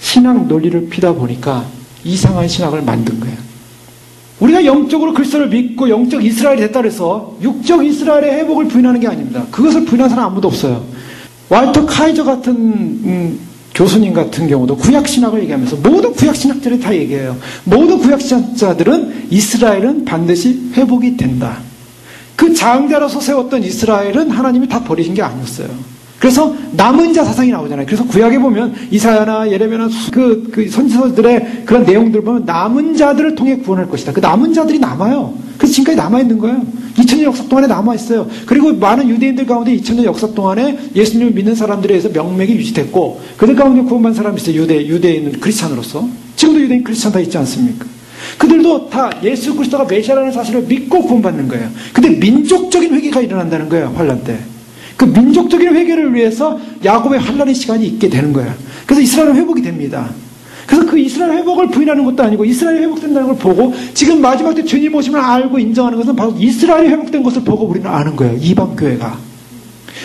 신학 논리를 피다 보니까 이상한 신학을 만든 거예요. 우리가 영적으로 그리스도를 믿고 영적 이스라엘이 됐다 그래서 육적 이스라엘의 회복을 부인하는 게 아닙니다. 그것을 부인하는 사람 아무도 없어요. walter 카이저 같은 교수님 같은 경우도 구약신학을 얘기하면서 모든 구약신학자들이 다 얘기해요. 모든 구약신학자들은 이스라엘은 반드시 회복이 된다. 그 장자로서 세웠던 이스라엘은 하나님이 다 버리신 게 아니었어요. 그래서 남은 자 사상이 나오잖아요. 그래서 구약에 보면 이사야나 예레미야나 그 선지서들의 그런 내용들 보면 남은 자들을 통해 구원할 것이다. 그 남은 자들이 남아요. 그래서 지금까지 남아있는 거예요. 2000년 역사 동안에 남아있어요. 그리고 많은 유대인들 가운데 2000년 역사 동안에 예수님을 믿는 사람들에 의해서 명맥이 유지됐고 그들 가운데 구원받은 사람이 있어요. 유대인은 크리스찬으로서. 지금도 유대인 크리스찬 다 있지 않습니까? 그들도 다 예수 그리스도가 메시아라는 사실을 믿고 구원받는 거예요. 근데 민족적인 회개가 일어난다는 거예요. 환란 때. 그 민족적인 회개를 위해서 야곱의 환란의 시간이 있게 되는 거예요. 그래서 이스라엘은 회복이 됩니다. 그래서 그 이스라엘 회복을 부인하는 것도 아니고 이스라엘이 회복된다는 걸 보고 지금 마지막 때 주님 오심을 알고 인정하는 것은 바로 이스라엘이 회복된 것을 보고 우리는 아는 거예요. 이방 교회가.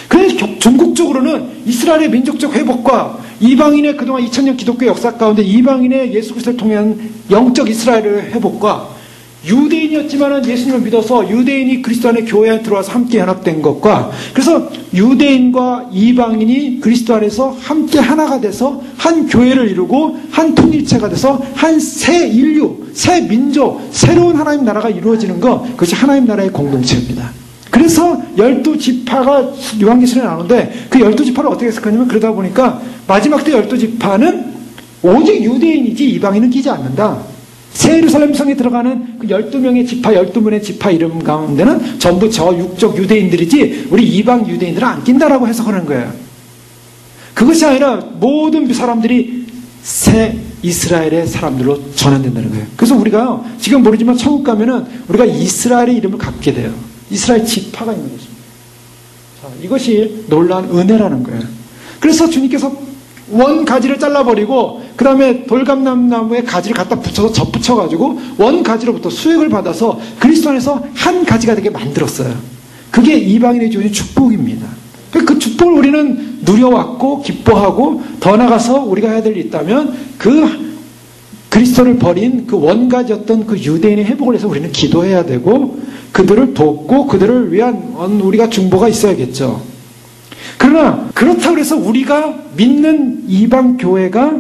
그래서 전국적으로는 이스라엘의 민족적 회복과 이방인의 그동안 2000년 기독교 역사 가운데 이방인의 예수 그리스도를 통한 영적 이스라엘의 회복과 유대인이었지만은 예수님을 믿어서 유대인이 그리스도 안에 교회 안에 들어와서 함께 연합된 것과 그래서 유대인과 이방인이 그리스도 안에서 함께 하나가 돼서 한 교회를 이루고 한 통일체가 돼서 한 새 인류, 새 민족, 새로운 하나님 나라가 이루어지는 것 그것이 하나님 나라의 공동체입니다. 그래서 12지파가 요한계시록에 나오는데 그 12지파를 어떻게 해석하냐면 그러다 보니까 마지막 때 12지파는 오직 유대인이지 이방인은 끼지 않는다. 새 예루살렘 성에 들어가는 그 12명의 지파, 12분의 지파 이름 가운데는 전부 저 육적 유대인들이지 우리 이방 유대인들은 안 낀다라고 해석하는 거예요. 그것이 아니라 모든 사람들이 새 이스라엘의 사람들로 전환된다는 거예요. 그래서 우리가 지금 모르지만 천국 가면은 우리가 이스라엘의 이름을 갖게 돼요. 이스라엘 지파가 있는 것입니다. 자, 이것이 놀라운 은혜라는 거예요. 그래서 주님께서 원 가지를 잘라버리고 그 다음에 돌감나무에 가지를 갖다 붙여서 접붙여가지고 원 가지로부터 수액을 받아서 그리스도 안에서 한 가지가 되게 만들었어요. 그게 이방인의 주어진 축복입니다. 그 축복을 우리는 누려왔고 기뻐하고 더 나아가서 우리가 해야 될 일이 있다면 그 그리스도를 버린 그 원가지였던 그 유대인의 회복을 해서 우리는 기도해야 되고 그들을 돕고 그들을 위한 우리가 중보가 있어야겠죠. 그러나 그렇다고 해서 우리가 믿는 이방 교회가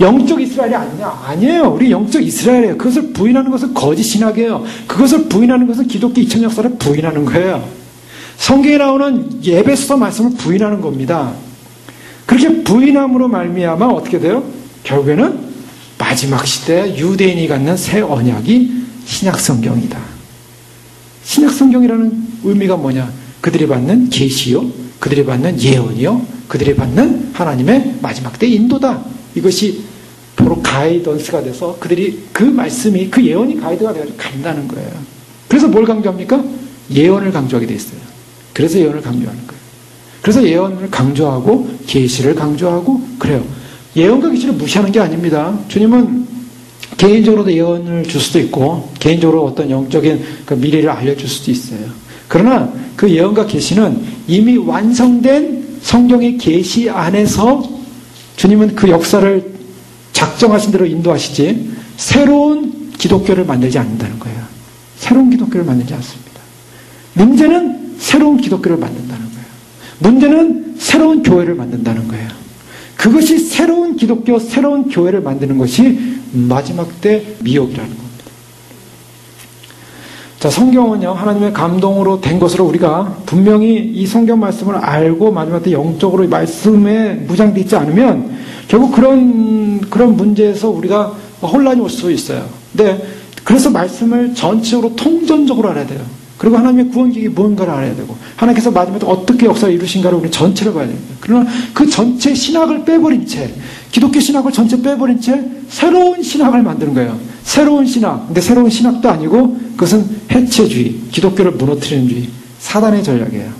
영적 이스라엘이 아니냐? 아니에요. 우리 영적 이스라엘이에요. 그것을 부인하는 것은 거짓 신학이에요. 그것을 부인하는 것은 기독교 2000년 역사를 부인하는 거예요. 성경에 나오는 에베소서 말씀을 부인하는 겁니다. 그렇게 부인함으로 말미암아 어떻게 돼요? 결국에는 마지막 시대 유대인이 갖는 새 언약이 신약성경이다. 신약성경이라는 의미가 뭐냐? 그들이 받는 계시요, 그들이 받는 예언이요, 그들이 받는 하나님의 마지막 때 인도다. 이것이 도로 가이던스가 돼서 그들이 그 말씀이, 그 예언이 가이드가 돼가지고 간다는 거예요. 그래서 뭘 강조합니까? 예언을 강조하게 돼 있어요. 그래서 예언을 강조하는 거예요. 그래서 예언을 강조하고 계시를 강조하고 그래요. 예언과 계시를 무시하는 게 아닙니다. 주님은 개인적으로도 예언을 줄 수도 있고 개인적으로 어떤 영적인 그 미래를 알려줄 수도 있어요. 그러나 그 예언과 계시는 이미 완성된 성경의 계시 안에서 주님은 그 역사를 작정하신 대로 인도하시지 새로운 기독교를 만들지 않는다는 거예요. 새로운 기독교를 만들지 않습니다. 문제는 새로운 기독교를 만든다는 거예요. 문제는 새로운 교회를 만든다는 거예요. 그것이 새로운 기독교, 새로운 교회를 만드는 것이 마지막 때 미혹이라는 겁니다. 자, 성경은요, 하나님의 감동으로 된 것으로 우리가 분명히 이 성경 말씀을 알고 마지막 때 영적으로 말씀에 무장되어 있지 않으면 결국 그런 문제에서 우리가 혼란이 올 수 있어요. 근데 그래서 말씀을 전체적으로 통전적으로 알아야 돼요. 그리고 하나님의 구원계획이 무언가를 알아야 되고 하나님께서 마지막에 어떻게 역사를 이루신가를 우리 전체를 봐야 됩니다. 그러나 그 전체 신학을 빼버린 채, 기독교 신학을 전체 빼버린 채 새로운 신학을 만드는 거예요. 새로운 신학. 근데 새로운 신학도 아니고 그것은 해체주의, 기독교를 무너뜨리는 주의, 사단의 전략이에요.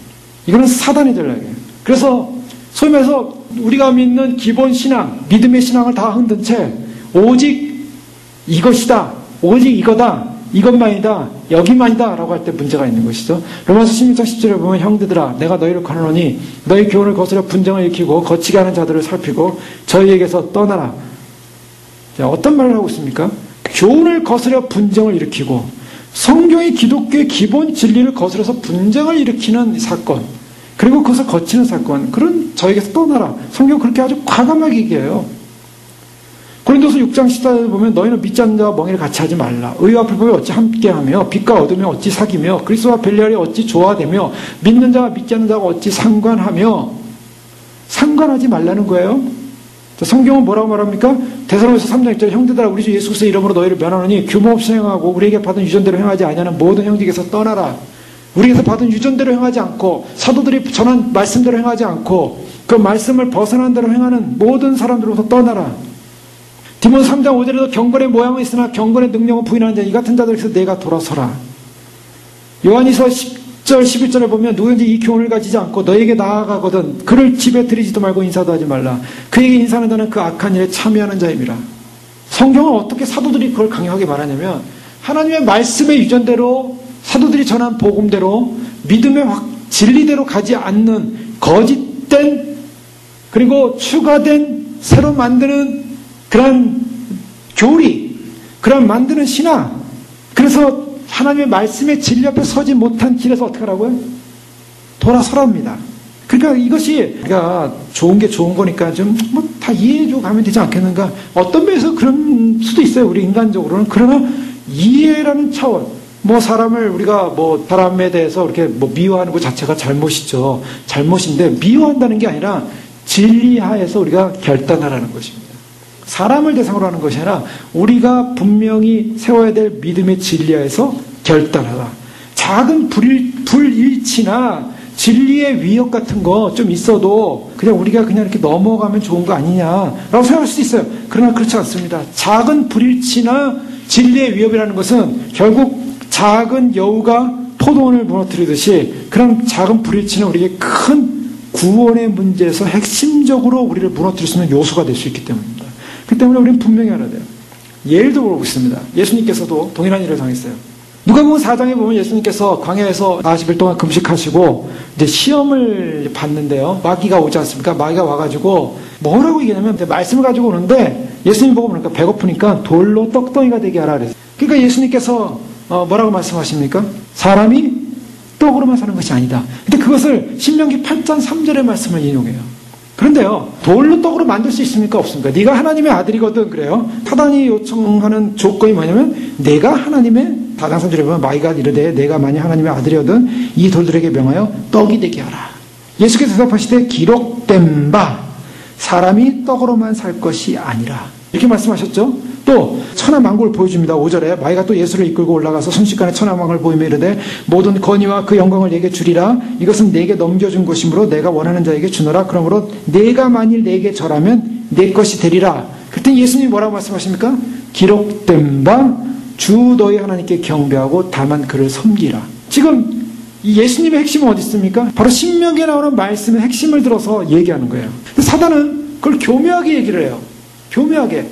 이거는 사단의 전략이에요. 그래서 소위 말해서 우리가 믿는 기본 신앙, 믿음의 신앙을 다 흔든 채 오직 이것이다, 오직 이거다, 이것만이다, 여기만이다 라고 할 때 문제가 있는 것이죠. 로마서 16장 10절에 보면 형제들아 내가 너희를 권하노니 너희 교훈을 거스려 분쟁을 일으키고 거치게 하는 자들을 살피고 저희에게서 떠나라. 자, 어떤 말을 하고 있습니까? 교훈을 거스려 분쟁을 일으키고 성경의 기독교의 기본 진리를 거스려서 분쟁을 일으키는 사건, 그리고 그것을 거치는 사건, 그런 저에게서 떠나라. 성경 그렇게 아주 과감하게 얘기해요. 고린도서 6장 14절에 보면 너희는 믿지 않는 자와 멍에를 같이 하지 말라. 의와 불법이 어찌 함께하며 빛과 어둠이 어찌 사귀며 그리스도와 벨리알이 어찌 조화되며 믿는 자와 믿지 않는 자가 어찌 상관하며. 상관하지 말라는 거예요. 성경은 뭐라고 말합니까? 데살로니가서 3장 1절에 형제들아 우리 주 예수 그리스도의 이름으로 너희를 면하노니 규모 없이 행하고 우리에게 받은 유전대로 행하지 아니하는 모든 형제에게서 떠나라. 우리에게서 받은 유전대로 행하지 않고 사도들이 전한 말씀대로 행하지 않고 그 말씀을 벗어난 대로 행하는 모든 사람들로부터 떠나라. 디모데 3장 5절에도 경건의 모양은 있으나 경건의 능력은 부인하는 자 이 같은 자들에게서 내가 돌아서라. 요한이서 10절 11절에 보면 누구든지 이 교훈을 가지지 않고 너에게 나아가거든 그를 집에 들이지도 말고 인사도 하지 말라. 그에게 인사하는 자는 그 악한 일에 참여하는 자임이라. 성경은 어떻게 사도들이 그걸 강력하게 말하냐면 하나님의 말씀의 유전대로 사도들이 전한 복음대로 믿음의 진리대로 가지 않는 거짓된 그리고 추가된 새로 만드는 그런 교리, 그런 만드는 신앙, 그래서 하나님의 말씀의 진리 앞에 서지 못한 길에서 어떻게 하라고요? 돌아서랍니다. 그러니까 이것이 우리가 좋은 게 좋은 거니까 좀 뭐 다 이해해주고 가면 되지 않겠는가? 어떤 면에서 그런 수도 있어요. 우리 인간적으로는. 그러나 이해라는 차원, 뭐 사람을 우리가 뭐 사람에 대해서 이렇게 뭐 미워하는 것 자체가 잘못이죠. 잘못인데 미워한다는 게 아니라 진리하에서 우리가 결단하라는 것입니다. 사람을 대상으로 하는 것이 아니라 우리가 분명히 세워야 될 믿음의 진리하에서 결단하라. 작은 불일치나 진리의 위협 같은 거 좀 있어도 그냥 우리가 그냥 이렇게 넘어가면 좋은 거 아니냐라고 생각할 수도 있어요. 그러나 그렇지 않습니다. 작은 불일치나 진리의 위협이라는 것은 결국 작은 여우가 포도원을 무너뜨리듯이 그런 작은 불일치는 우리에게 큰 구원의 문제에서 핵심적으로 우리를 무너뜨릴 수 있는 요소가 될 수 있기 때문입니다. 그 때문에 우리는 분명히 알아야 돼요. 예를 들어 보겠습니다. 예수님께서도 동일한 일을 당했어요. 누가복음 4장에 보면 예수님께서 광야에서 40일 동안 금식하시고 이제 시험을 받는데요. 마귀가 오지 않습니까? 마귀가 와가지고 뭐라고 얘기하냐면 말씀을 가지고 오는데 예수님 보고 그러니까 배고프니까 돌로 떡덩이가 되게 하라 그랬어요. 그러니까 예수님께서 뭐라고 말씀하십니까? 사람이 떡으로만 사는 것이 아니다. 근데 그것을 신명기 8장 3절의 말씀을 인용해요. 그런데요, 돌로 떡으로 만들 수 있습니까? 없습니까? 네가 하나님의 아들이거든. 그래요. 사단이 요청하는 조건이 뭐냐면 내가 하나님의 사장 3절에 보면 마귀가 이르되 내가 만약 하나님의 아들이거든 이 돌들에게 명하여 떡이 되게 하라. 예수께서 대답하시되 기록된 바 사람이 떡으로만 살 것이 아니라 이렇게 말씀하셨죠. 또 천하만국을 보여줍니다. 5절에 마귀가 또 예수를 이끌고 올라가서 순식간에 천하만국을 보이며 이르되 모든 권위와 그 영광을 내게 주리라. 이것은 내게 넘겨준 것이므로 내가 원하는 자에게 주노라. 그러므로 내가 만일 내게 절하면 내 것이 되리라. 그랬더니 예수님이 뭐라고 말씀하십니까? 기록된 바 주 너희 하나님께 경배하고 다만 그를 섬기라. 지금 이 예수님의 핵심은 어디 있습니까? 바로 신명기에 나오는 말씀의 핵심을 들어서 얘기하는 거예요. 사단은 그걸 교묘하게 얘기를 해요. 교묘하게.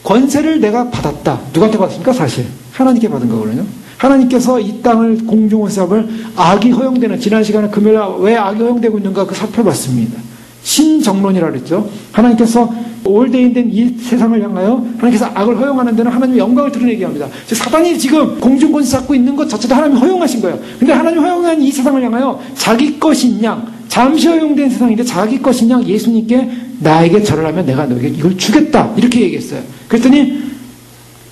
권세를 내가 받았다. 누구한테 받았습니까? 사실 하나님께 받은 거거든요. 하나님께서 이 땅을 공중원사업을 악이 허용되는, 지난 시간에 금요일 왜 악이 허용되고 있는가 그 살펴봤습니다. 신정론이라고 그랬죠. 하나님께서 올대인된 이 세상을 향하여 하나님께서 악을 허용하는 데는 하나님의 영광을 드러내게 합니다. 사단이 지금 공중권세 잡고 있는 것 자체도 하나님이 허용하신 거예요. 근데 하나님이 허용한 이 세상을 향하여 자기 것인 양, 잠시 허용된 세상인데 자기 것인 양 예수님께 나에게 절을 하면 내가 너에게 이걸 주겠다. 이렇게 얘기했어요. 그랬더니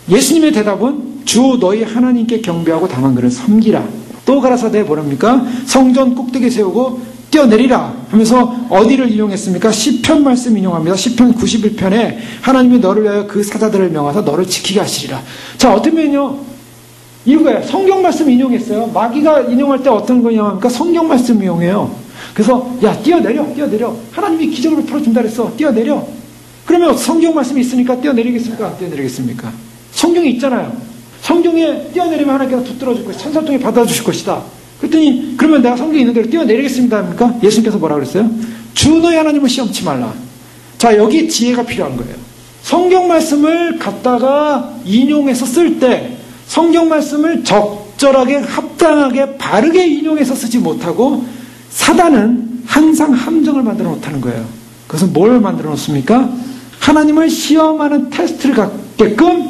예수님의 대답은 주 너희 하나님께 경배하고 다만 그를 섬기라. 또 가라사대 뭐랍니까? 성전 꼭대기에 세우고 뛰어내리라 하면서 어디를 인용했습니까? 시편 말씀 인용합니다. 시편 91편에 하나님이 너를 위하여 그 사자들을 명하사 너를 지키게 하시리라. 자, 어떤 면요? 이거예요. 성경 말씀 인용했어요. 마귀가 인용할 때 어떤 거 인용합니까? 성경 말씀 인용해요. 그래서 야 뛰어내려. 하나님이 기적으로 풀어준다 그랬어. 뛰어내려. 그러면 성경 말씀이 있으니까 뛰어내리겠습니까? 안 뛰어내리겠습니까? 성경이 있잖아요. 성경에 뛰어내리면 하나님께서 붙들어줄 것이다. 천사통에 받아주실 것이다. 그랬더니 그러면 내가 성경에 있는 대로 뛰어내리겠습니다 합니까? 예수님께서 뭐라고 그랬어요? 주 너희 하나님을 시험치 말라. 자, 여기 지혜가 필요한 거예요. 성경 말씀을 갖다가 인용해서 쓸 때 성경 말씀을 적절하게 합당하게 바르게 인용해서 쓰지 못하고 사단은 항상 함정을 만들어 놓다는 거예요. 그것은 뭘 만들어 놓습니까? 하나님을 시험하는 테스트를 갖게끔,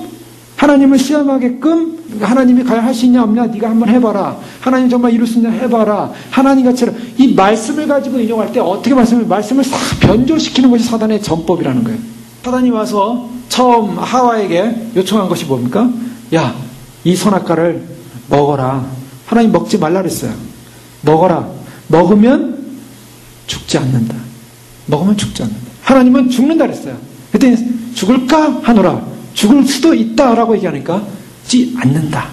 하나님을 시험하게끔, 하나님이 과연 할 수 있냐 없냐 네가 한번 해봐라. 하나님 정말 이룰 수 있냐 해봐라. 하나님같이 이 말씀을 가지고 인용할 때 어떻게 말씀을 싹 변조시키는 것이 사단의 전법이라는 거예요. 사단이 와서 처음 하와에게 요청한 것이 뭡니까? 야, 이 선악과를 먹어라. 하나님 먹지 말라 그랬어요. 먹어라. 먹으면 죽지 않는다. 먹으면 죽지 않는다. 하나님은 죽는다 그랬어요. 그랬더니 죽을까 하노라. 죽을 수도 있다라고 얘기하니까 죽지 않는다.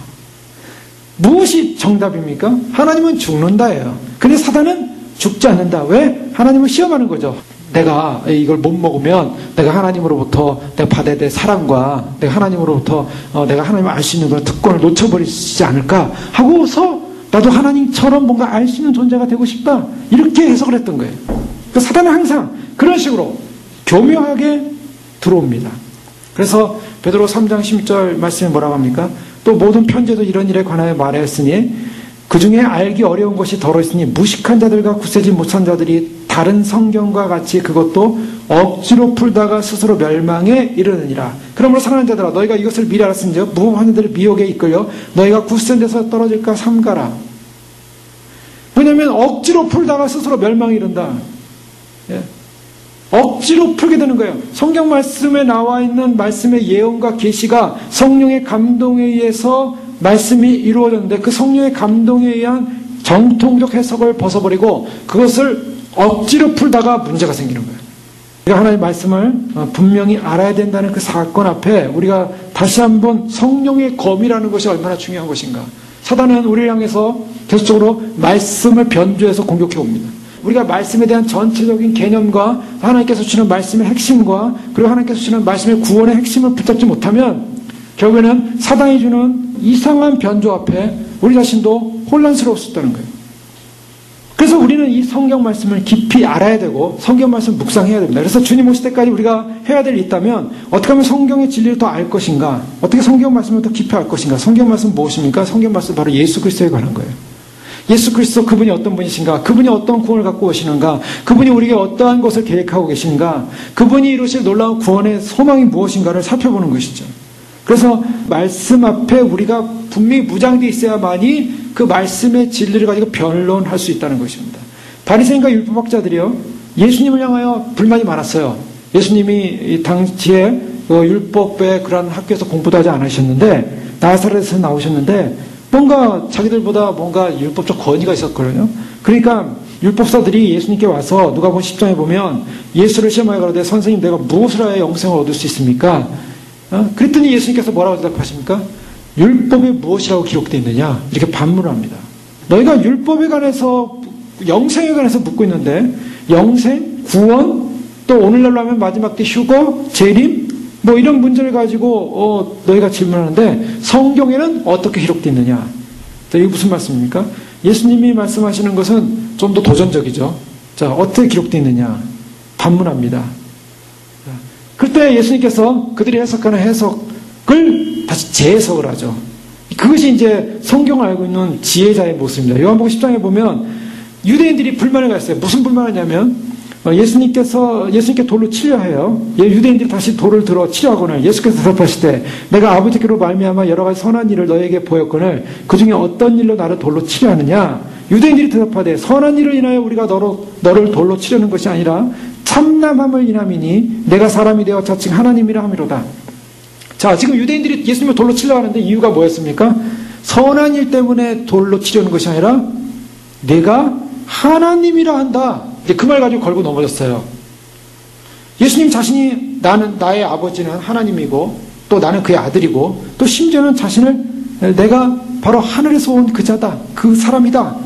무엇이 정답입니까? 하나님은 죽는다예요. 근데 사단은 죽지 않는다. 왜? 하나님을 시험하는 거죠. 내가 이걸 못 먹으면 내가 하나님으로부터 내가 받아야 될 사랑과 내가 하나님으로부터 내가 하나님을 알 수 있는 그런 특권을 놓쳐버리지 않을까 하고서 나도 하나님처럼 뭔가 알 수 있는 존재가 되고 싶다. 이렇게 해석을 했던 거예요. 그러니까 사단은 항상 그런 식으로 교묘하게 들어옵니다. 그래서 베드로 3장 16절 말씀에 뭐라고 합니까? 또 모든 편지도 이런 일에 관하여 말하였으니 그 중에 알기 어려운 것이 더러 있으니 무식한 자들과 굳세지 못한 자들이 다른 성경과 같이 그것도 억지로 풀다가 스스로 멸망에 이르느니라. 그러므로 사랑하는 자들아 너희가 이것을 미리 알았은즉 무험한 자들의 미혹에 이끌려 너희가 굳센 데서 떨어질까 삼가라. 왜냐하면 억지로 풀다가 스스로 멸망에 이른다. 예. 억지로 풀게 되는 거예요. 성경 말씀에 나와 있는 말씀의 예언과 계시가 성령의 감동에 의해서 말씀이 이루어졌는데 그 성령의 감동에 의한 정통적 해석을 벗어버리고 그것을 억지로 풀다가 문제가 생기는 거예요. 우리가 하나님의 말씀을 분명히 알아야 된다는 그 사건 앞에 우리가 다시 한번 성령의 검이라는 것이 얼마나 중요한 것인가. 사단은 우리를 향해서 계속적으로 말씀을 변조해서 공격해 옵니다. 우리가 말씀에 대한 전체적인 개념과 하나님께서 주시는 말씀의 핵심과 그리고 하나님께서 주시는 말씀의 구원의 핵심을 붙잡지 못하면 결국에는 사단이 주는 이상한 변조 앞에 우리 자신도 혼란스러울 수 있다는 거예요. 그래서 우리는 이 성경 말씀을 깊이 알아야 되고 성경 말씀을 묵상해야 됩니다. 그래서 주님 오실 때까지 우리가 해야 될 일이 있다면 어떻게 하면 성경의 진리를 더 알 것인가, 어떻게 성경 말씀을 더 깊이 알 것인가. 성경 말씀은 무엇입니까? 성경 말씀은 바로 예수 그리스도에 관한 거예요. 예수 그리스도 그분이 어떤 분이신가, 그분이 어떤 구원을 갖고 오시는가, 그분이 우리에게 어떠한 것을 계획하고 계신가, 그분이 이루실 놀라운 구원의 소망이 무엇인가를 살펴보는 것이죠. 그래서 말씀 앞에 우리가 분명히 무장되어 있어야만이 그 말씀의 진리를 가지고 변론할 수 있다는 것입니다. 바리새인과 율법학자들이요, 예수님을 향하여 불만이 많았어요. 예수님이 당시에 율법의 그런 학교에서 공부도 하지 않으셨는데 나사렛에서 나오셨는데 뭔가 자기들보다 뭔가 율법적 권위가 있었거든요. 그러니까 율법사들이 예수님께 와서 누가복음 10장에 보면 예수를 시험하여 가로되 선생님 내가 무엇을 하여 영생을 얻을 수 있습니까? 그랬더니 예수님께서 뭐라고 대답하십니까? 율법에 무엇이라고 기록되어 있느냐? 이렇게 반문을 합니다. 너희가 율법에 관해서, 영생에 관해서 묻고 있는데, 영생, 구원, 또 오늘날로 하면 마지막 때 휴거, 재림, 뭐 이런 문제를 가지고 너희가 질문하는데 성경에는 어떻게 기록되어 있느냐? 이게 무슨 말씀입니까? 예수님이 말씀하시는 것은 좀 더 도전적이죠. 자, 어떻게 기록되어 있느냐? 반문합니다. 그때 예수님께서 그들이 해석하는 해석을 다시 재해석을 하죠. 그것이 이제 성경을 알고 있는 지혜자의 모습입니다. 요한복음 10장에 보면 유대인들이 불만을 가졌어요. 무슨 불만을 하냐면 예수님께 돌로 치려 해요. 유대인들이 다시 돌을 들어 치려하거늘 예수께서 대답하실 때 내가 아버지께로 말미암아 여러 가지 선한 일을 너에게 보였거늘 그 중에 어떤 일로 나를 돌로 치려 하느냐? 유대인들이 대답하되 선한 일을 인하여 우리가 너를 돌로 치려는 것이 아니라 참남함을 인함이니 내가 사람이 되어 자칭 하나님이라 함이로다. 자, 지금 유대인들이 예수님을 돌로 치려 하는데 이유가 뭐였습니까? 선한 일 때문에 돌로 치려는 것이 아니라 내가 하나님이라 한다. 그 말 가지고 걸고 넘어졌어요. 예수님 자신이 나의 아버지는 하나님이고 또 나는 그의 아들이고 또 심지어는 자신을 내가 바로 하늘에서 온 그자다. 그 사람이다.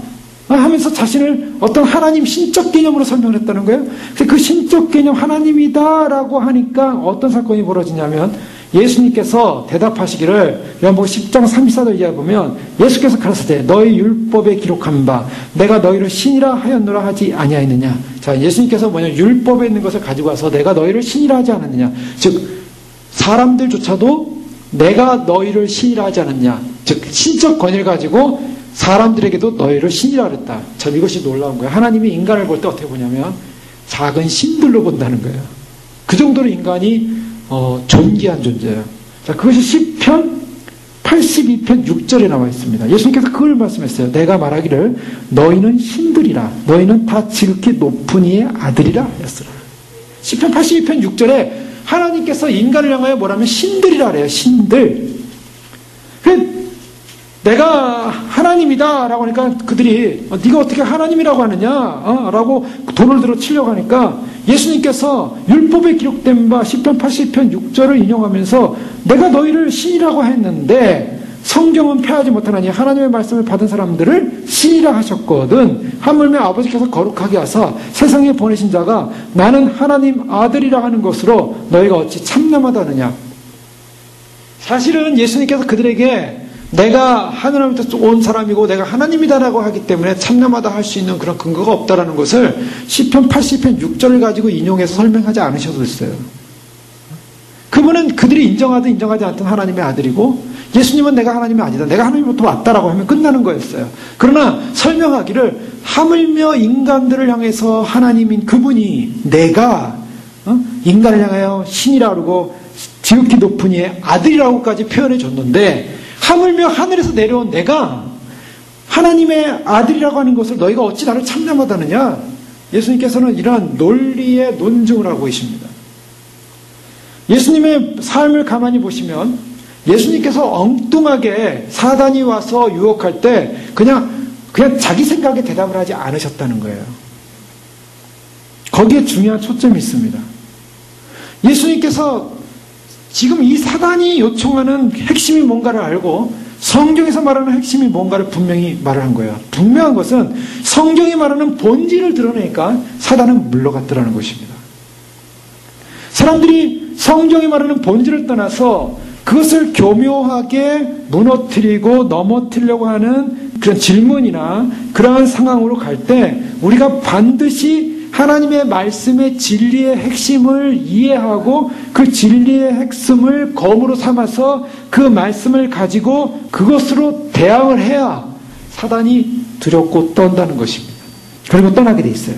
하면서 자신을 어떤 하나님 신적 개념으로 설명을 했다는 거예요. 그 신적 개념 하나님이다라고 하니까 어떤 사건이 벌어지냐면 예수님께서 대답하시기를 요한복음 10장 34절 이하에 보면 예수께서 가라사대 너희 율법에 기록한 바 내가 너희를 신이라 하였노라 하지 아니하였느냐. 자, 예수님께서 율법에 있는 것을 가지고 와서 내가 너희를 신이라 하지 않았느냐. 즉 사람들조차도 내가 너희를 신이라 하지 않았느냐. 즉 신적 권위를 가지고 사람들에게도 너희를 신이라 그랬다. 참 이것이 놀라운 거예요. 하나님이 인간을 볼 때 어떻게 보냐면 작은 신들로 본다는 거예요. 그 정도로 인간이 존귀한 존재예요. 자, 그것이 시편 82편 6절에 나와 있습니다. 예수님께서 그걸 말씀했어요. 내가 말하기를 너희는 신들이라 너희는 다 지극히 높은 이의 아들이라 했으라. 시편 82편 6절에 하나님께서 인간을 향하여 뭐라면 신들이라 그래요. 신들. 내가 하나님이다 라고 하니까 그들이 네가 어떻게 하나님이라고 하느냐 라고 돌을 들어 치려고 하니까 예수님께서 율법에 기록된 바 시편 80편 6절을 인용하면서 내가 너희를 신이라고 했는데 성경은 폐하지 못하나니 하나님의 말씀을 받은 사람들을 신이라 하셨거든. 하물며 아버지께서 거룩하게 하사 세상에 보내신 자가 나는 하나님 아들이라 하는 것으로 너희가 어찌 참남하다느냐. 사실은 예수님께서 그들에게 내가 하늘로부터 온 사람이고 내가 하나님이다라고 하기 때문에 참남하다 할 수 있는 그런 근거가 없다라는 것을 시편 80편 6절을 가지고 인용해서 설명하지 않으셔도 됐어요. 그분은 그들이 인정하든 인정하지 않든 하나님의 아들이고 예수님은 내가 하나님이 아니다. 내가 하나님부터 왔다라고 하면 끝나는 거였어요. 그러나 설명하기를 하물며 인간들을 향해서 하나님인 그분이 내가 인간을 향하여 신이라 그러고 지극히 높은 이의 아들이라고까지 표현해 줬는데 하물며 하늘에서 내려온 내가 하나님의 아들이라고 하는 것을 너희가 어찌 나를 참남하다느냐. 예수님께서는 이러한 논리의 논증을 하고 계십니다. 예수님의 삶을 가만히 보시면 예수님께서 엉뚱하게 사단이 와서 유혹할 때 그냥 자기 생각에 대답을 하지 않으셨다는 거예요. 거기에 중요한 초점이 있습니다. 예수님께서 지금 이 사단이 요청하는 핵심이 뭔가를 알고 성경에서 말하는 핵심이 뭔가를 분명히 말을 한 거예요. 분명한 것은 성경이 말하는 본질을 드러내니까 사단은 물러갔더라는 것입니다. 사람들이 성경이 말하는 본질을 떠나서 그것을 교묘하게 무너뜨리고 넘어뜨리려고 하는 그런 질문이나 그러한 상황으로 갈 때 우리가 반드시 하나님의 말씀의 진리의 핵심을 이해하고 그 진리의 핵심을 검으로 삼아서 그 말씀을 가지고 그것으로 대항을 해야 사단이 두렵고 떤다는 것입니다. 그리고 떠나게 돼 있어요.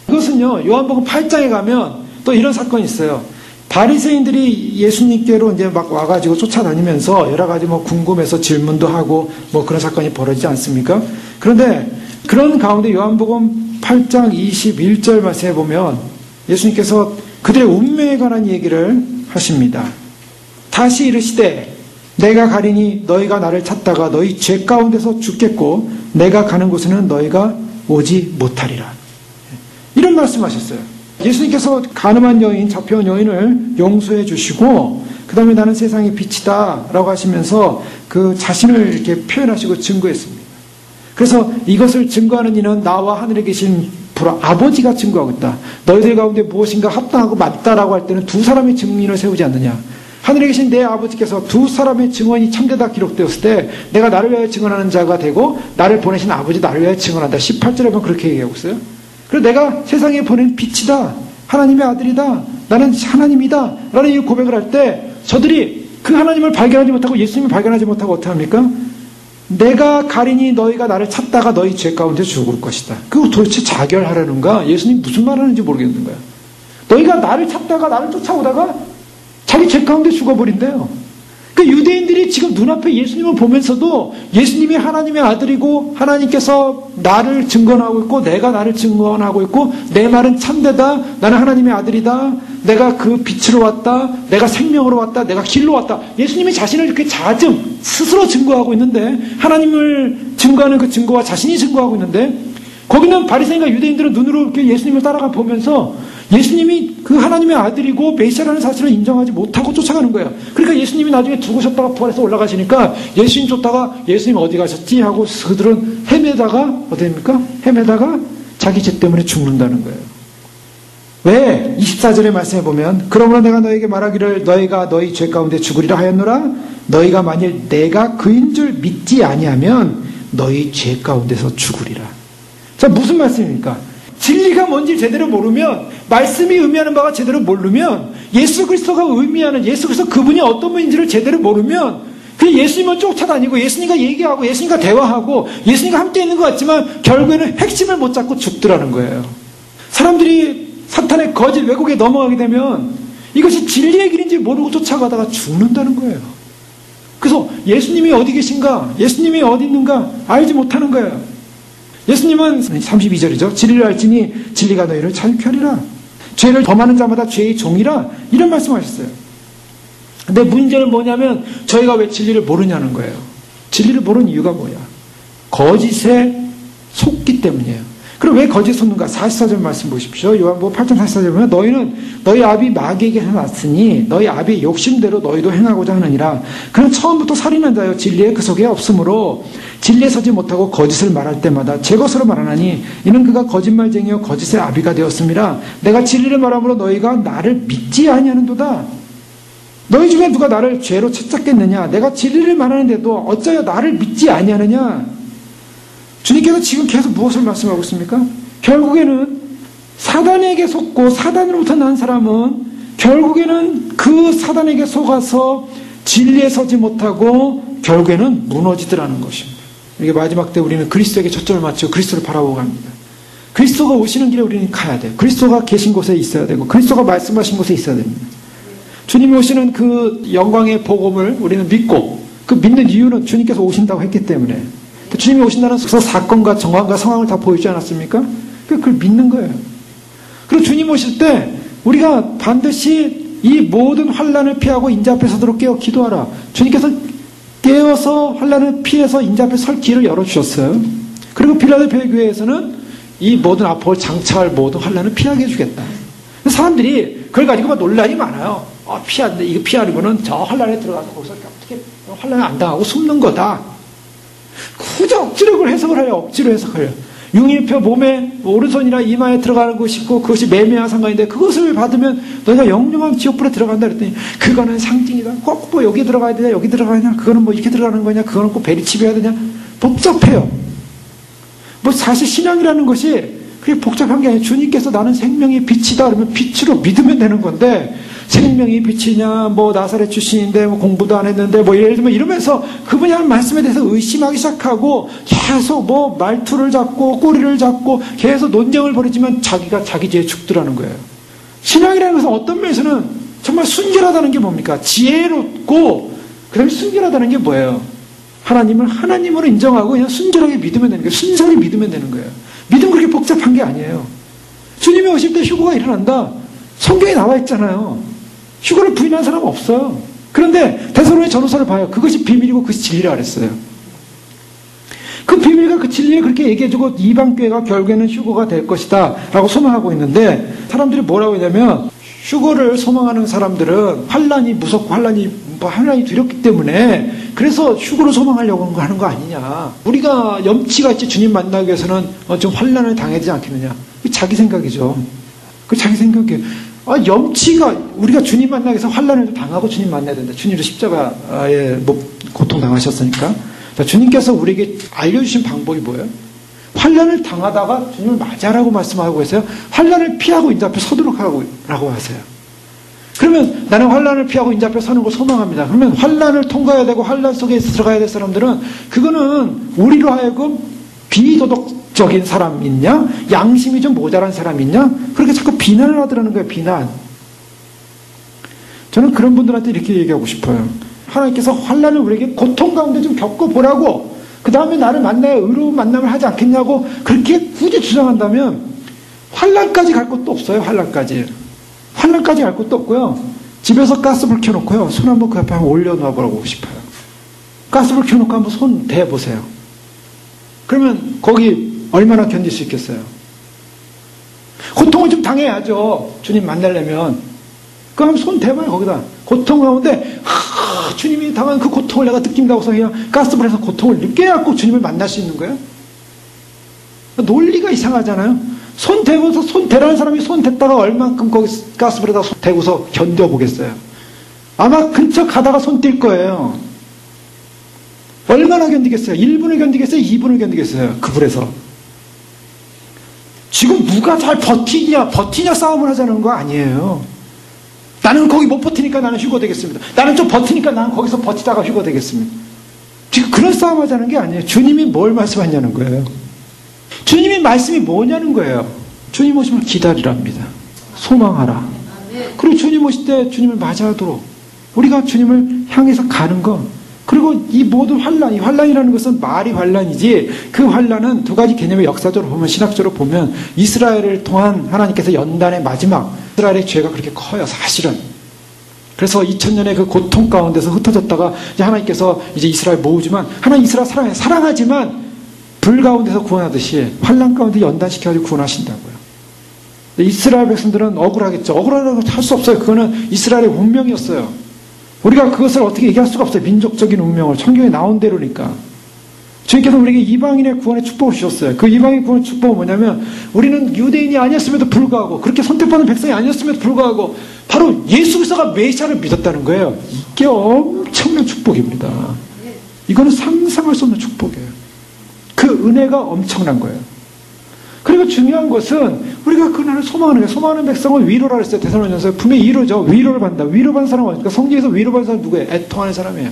그것은요, 요한복음 8장에 가면 또 이런 사건이 있어요. 바리새인들이 예수님께로 이제 막 와가지고 쫓아다니면서 여러 가지 궁금해서 질문도 하고 그런 사건이 벌어지지 않습니까? 그런데 그런 가운데 요한복음 8장 21절 말씀에 보면 예수님께서 그들의 운명에 관한 얘기를 하십니다. 다시 이르시되 내가 가리니 너희가 나를 찾다가 너희 죄 가운데서 죽겠고 내가 가는 곳에는 너희가 오지 못하리라. 이런 말씀하셨어요. 예수님께서 가늠한 여인, 잡혀온 여인을 용서해 주시고 그 다음에 나는 세상의 빛이다 라고 하시면서 그 자신을 이렇게 표현하시고 증거했습니다. 그래서 이것을 증거하는 이는 나와 하늘에 계신 아버지가 증거하고 있다. 너희들 가운데 무엇인가 합당하고 맞다라고 할 때는 두 사람의 증인을 세우지 않느냐. 하늘에 계신 내 아버지께서 두 사람의 증언이 참되다 기록되었을 때 내가 나를 위하여 증언하는 자가 되고 나를 보내신 아버지 나를 위하여 증언한다. 18절에 보면 그렇게 얘기하고 있어요. 그래서 내가 세상에 보낸 빛이다. 하나님의 아들이다. 나는 하나님이다. 라는 이 고백을 할 때 저들이 그 하나님을 발견하지 못하고 예수님을 발견하지 못하고 어떻게 합니까? 내가 가리니 너희가 나를 찾다가 너희 죄 가운데 죽을 것이다. 그거 도대체 자결하려는가? 예수님 무슨 말 하는지 모르겠는 거야. 너희가 나를 찾다가 나를 쫓아오다가 자기 죄 가운데 죽어버린대요. 그 유대인들이 지금 눈앞에 예수님을 보면서도 예수님이 하나님의 아들이고 하나님께서 나를 증언하고 있고 내가 나를 증언하고 있고 내 말은 참되다. 나는 하나님의 아들이다. 내가 그 빛으로 왔다. 내가 생명으로 왔다. 내가 길로 왔다. 예수님이 자신을 이렇게 스스로 증거하고 있는데 하나님을 증거하는 그 증거와 자신이 증거하고 있는데 거기는 바리새인과 유대인들은 눈으로 이렇게 예수님을 따라가 보면서 예수님이 그 하나님의 아들이고 메시아라는 사실을 인정하지 못하고 쫓아가는 거예요. 그러니까 예수님이 나중에 죽으셨다가 부활해서 올라가시니까 예수님 쫓다가 예수님 어디 가셨지? 하고 그들은 헤매다가 어디 됩니까? 헤매다가 자기 죄 때문에 죽는다는 거예요. 왜? 24절의 말씀에 보면 그러므로 내가 너에게 말하기를 너희가 너희 죄 가운데 죽으리라 하였노라. 너희가 만일 내가 그인 줄 믿지 아니하면 너희 죄 가운데서 죽으리라. 자, 무슨 말씀입니까? 진리가 뭔지 제대로 모르면 말씀이 의미하는 바가 제대로 모르면 예수 그리스도가 의미하는 예수 그리스도 그분이 어떤 분인지를 제대로 모르면 그 예수님은 쫓아다니고 예수님과 얘기하고 예수님과 대화하고 예수님과 함께 있는 것 같지만 결국에는 핵심을 못 잡고 죽더라는 거예요. 사람들이 사탄의 거짓 왜곡에 넘어가게 되면 이것이 진리의 길인지 모르고 쫓아가다가 죽는다는 거예요. 그래서 예수님이 어디 계신가? 예수님이 어디 있는가? 알지 못하는 거예요. 예수님은 32절이죠. 진리를 알지니 진리가 너희를 자유케 하리라. 죄를 범하는 자마다 죄의 종이라 이런 말씀하셨어요. 근데 문제는 뭐냐면 저희가 왜 진리를 모르냐는 거예요. 진리를 모르는 이유가 뭐야? 거짓에 속기 때문이에요. 그럼 왜 거짓에 속는가? 44절 말씀 보십시오. 요한복음 8장 44절 보면 너희는 너희 아비 마귀에게 해놨으니 너희 아비의 욕심대로 너희도 행하고자 하느니라. 그는 처음부터 살인한 자요 진리에 그 속에 없으므로 진리에 서지 못하고 거짓을 말할 때마다 제 것으로 말하나니 이는 그가 거짓말쟁이요 거짓의 아비가 되었음이라. 내가 진리를 말함으로 너희가 나를 믿지 아니하는도다. 너희 중에 누가 나를 죄로 채찍겠느냐? 내가 진리를 말하는데도 어찌하여 나를 믿지 아니하느냐? 주님께서 지금 계속 무엇을 말씀하고 있습니까? 결국에는 사단에게 속고 사단으로부터 난 사람은 결국에는 그 사단에게 속아서 진리에 서지 못하고 결국에는 무너지더라는 것입니다. 이게 마지막 때 우리는 그리스도에게 초점을 맞추고 그리스도를 바라보고 갑니다. 그리스도가 오시는 길에 우리는 가야 돼요. 그리스도가 계신 곳에 있어야 되고 그리스도가 말씀하신 곳에 있어야 됩니다. 주님이 오시는 그 영광의 복음을 우리는 믿고 그 믿는 이유는 주님께서 오신다고 했기 때문에 주님이 오신다는 그 사건과 정황과 상황을 다 보여주지 않았습니까? 그걸 믿는 거예요. 그리고 주님 오실 때 우리가 반드시 이 모든 환난을 피하고 인자 앞에 서도록 깨어 기도하라. 주님께서 깨어서 환난을 피해서 인자 앞에 설 길을 열어주셨어요. 그리고 빌라델피아 교회에서는 이 모든 아픔을 장차할 모든 환난을 피하게 해주겠다. 사람들이 그걸 가지고 막 논란이 많아요. 피하는데 이거 피하는 거는 저 환난에 들어가서 거기서 어떻게 환난을 안 당하고 숨는 거다. 그저 억지로 그걸 해석을 해요. 억지로 해석을 해요. 융일표 몸에 오른손이나 이마에 들어가는 것이 있고 그것이 매매와 상관인데 그것을 받으면 너희가 영영한 지옥불에 들어간다 그랬더니 그거는 상징이다. 꼭 뭐 여기 들어가야 되냐 여기 들어가야 되냐 그거는 뭐 이렇게 들어가는 거냐 그거는 꼭 베리치비해야 되냐 복잡해요. 뭐 사실 신앙이라는 것이 그게 복잡한 게 아니에요. 주님께서 나는 생명의 빛이다 그러면 빛으로 믿으면 되는 건데 생명이 빛이냐 뭐 나사렛 출신인데 뭐 공부도 안 했는데 뭐 예를 들면 이러면서 그분이 하는 말씀에 대해서 의심하기 시작하고 계속 뭐 말투를 잡고 꼬리를 잡고 계속 논쟁을 벌이지만 자기가 자기 죄에 죽더라는 거예요. 신앙이라는 것은 어떤 면에서는 정말 순결하다는 게 뭡니까? 지혜롭고 그 다음에 순결하다는 게 뭐예요? 하나님을 하나님으로 인정하고 그냥 순결하게 믿으면 되는 거예요. 순수하게 믿으면 되는 거예요. 믿음 그렇게 복잡한 게 아니에요. 주님이 오실 때 휴거가 일어난다. 성경에 나와 있잖아요. 휴거를 부인한 사람은 없어요. 그런데 데살로니가 전후서를 봐요. 그것이 비밀이고 그것이 진리라 그랬어요. 그 비밀과 그 진리를 그렇게 얘기해주고 이방교회가 결국에는 휴거가 될 것이다 라고 소망하고 있는데 사람들이 뭐라고 하냐면 휴거를 소망하는 사람들은 환란이 무섭고 환란이 두렵기 때문에 그래서 휴거를 소망하려고 하는 거 아니냐. 우리가 염치같이 주님 만나기 위해서는 좀 환란을 당해야 되지 않겠느냐. 그 자기 생각이죠. 그 자기 생각이에요. 염치가 우리가 주님 만나기 위해서 환란을 당하고 주님 만나야 된다. 주님도 십자가에 고통 당하셨으니까. 자, 주님께서 우리에게 알려주신 방법이 뭐예요? 환란을 당하다가 주님을 맞이하라고 말씀하고 계세요. 환란을 피하고 인자 앞에 서도록 하라고 하세요. 그러면 나는 환란을 피하고 인자 앞에 서는 걸 소망합니다. 그러면 환란을 통과해야 되고 환란 속에 들어가야 될 사람들은 그거는 우리로 하여금 비도덕적인 사람 있냐? 양심이 좀 모자란 사람 있냐? 그렇게 자꾸 비난을 하더라는 거예요. 비난. 저는 그런 분들한테 이렇게 얘기하고 싶어요. 하나님께서 환란을 우리에게 고통 가운데 좀 겪어보라고 그 다음에 나를 만나야 의로운 만남을 하지 않겠냐고 그렇게 굳이 주장한다면 환란까지 갈 것도 없어요. 환란까지 갈 것도 없고요. 집에서 가스불 켜놓고요. 손 한번 그 앞에 한번 올려놓아보라고 싶어요. 가스불 켜놓고 한번 손 대보세요. 그러면 거기 얼마나 견딜 수 있겠어요? 고통을 좀 당해야죠. 주님 만나려면. 그럼 한번 손 대봐요. 거기다. 고통 가운데 주님이 당한 그 고통을 내가 느낀다고 해서 그냥 가스불에서 고통을 느껴갖고 주님을 만날 수 있는 거예요? 논리가 이상하잖아요. 손 대고서 손 대라는 사람이 손 댔다가 얼만큼 거기 가스불에다 손 대고서 견뎌보겠어요? 아마 근처 가다가 손 뗄 거예요. 얼마나 견디겠어요? 1분을 견디겠어요? 2분을 견디겠어요? 그 불에서. 지금 누가 잘 버티냐 싸움을 하자는 거 아니에요. 나는 거기 못 버티니까 나는 휴거 되겠습니다. 나는 좀 버티니까 나는 거기서 버티다가 휴거 되겠습니다. 지금 그런 싸움 하자는 게 아니에요. 주님이 뭘 말씀하냐는 거예요. 주님이 말씀이 뭐냐는 거예요. 주님 오시면 기다리랍니다. 소망하라. 그리고 주님 오실 때 주님을 맞이하도록 우리가 주님을 향해서 가는 것. 그리고 이 모든 환란, 이 환란이라는 것은 말이 환란이지 그 환란은 두 가지 개념의 역사적으로 보면 신학적으로 보면 이스라엘을 통한 하나님께서 연단의 마지막 이스라엘의 죄가 그렇게 커요. 사실은. 그래서 2000년의 그 고통 가운데서 흩어졌다가 이제 하나님께서 이제 이스라엘 모으지만 하나님 이스라엘 사랑하지만 불 가운데서 구원하듯이 환란 가운데 연단시켜가지고 구원하신다고요. 이스라엘 백성들은 억울하겠죠. 억울하다고 할 수 없어요. 그거는 이스라엘의 운명이었어요. 우리가 그것을 어떻게 얘기할 수가 없어요. 민족적인 운명을. 성경에 나온 대로니까. 주님께서 우리에게 이방인의 구원의 축복을 주셨어요. 그 이방인의 구원의 축복은 뭐냐면 우리는 유대인이 아니었음에도 불구하고 그렇게 선택받은 백성이 아니었음에도 불구하고 바로 예수 그리스도가 메시아를 믿었다는 거예요. 이게 엄청난 축복입니다. 이거는 상상할 수 없는 축복이에요. 그 은혜가 엄청난 거예요. 그리고 중요한 것은 우리가 그날을 소망하는 거예요. 소망하는 백성은 위로라 그랬어요. 데살로니가서 분명히 위로죠. 위로를 받는다. 위로받는 사람은 어디까? 성경에서 위로받는 사람은 누구예요? 애통하는 사람이에요.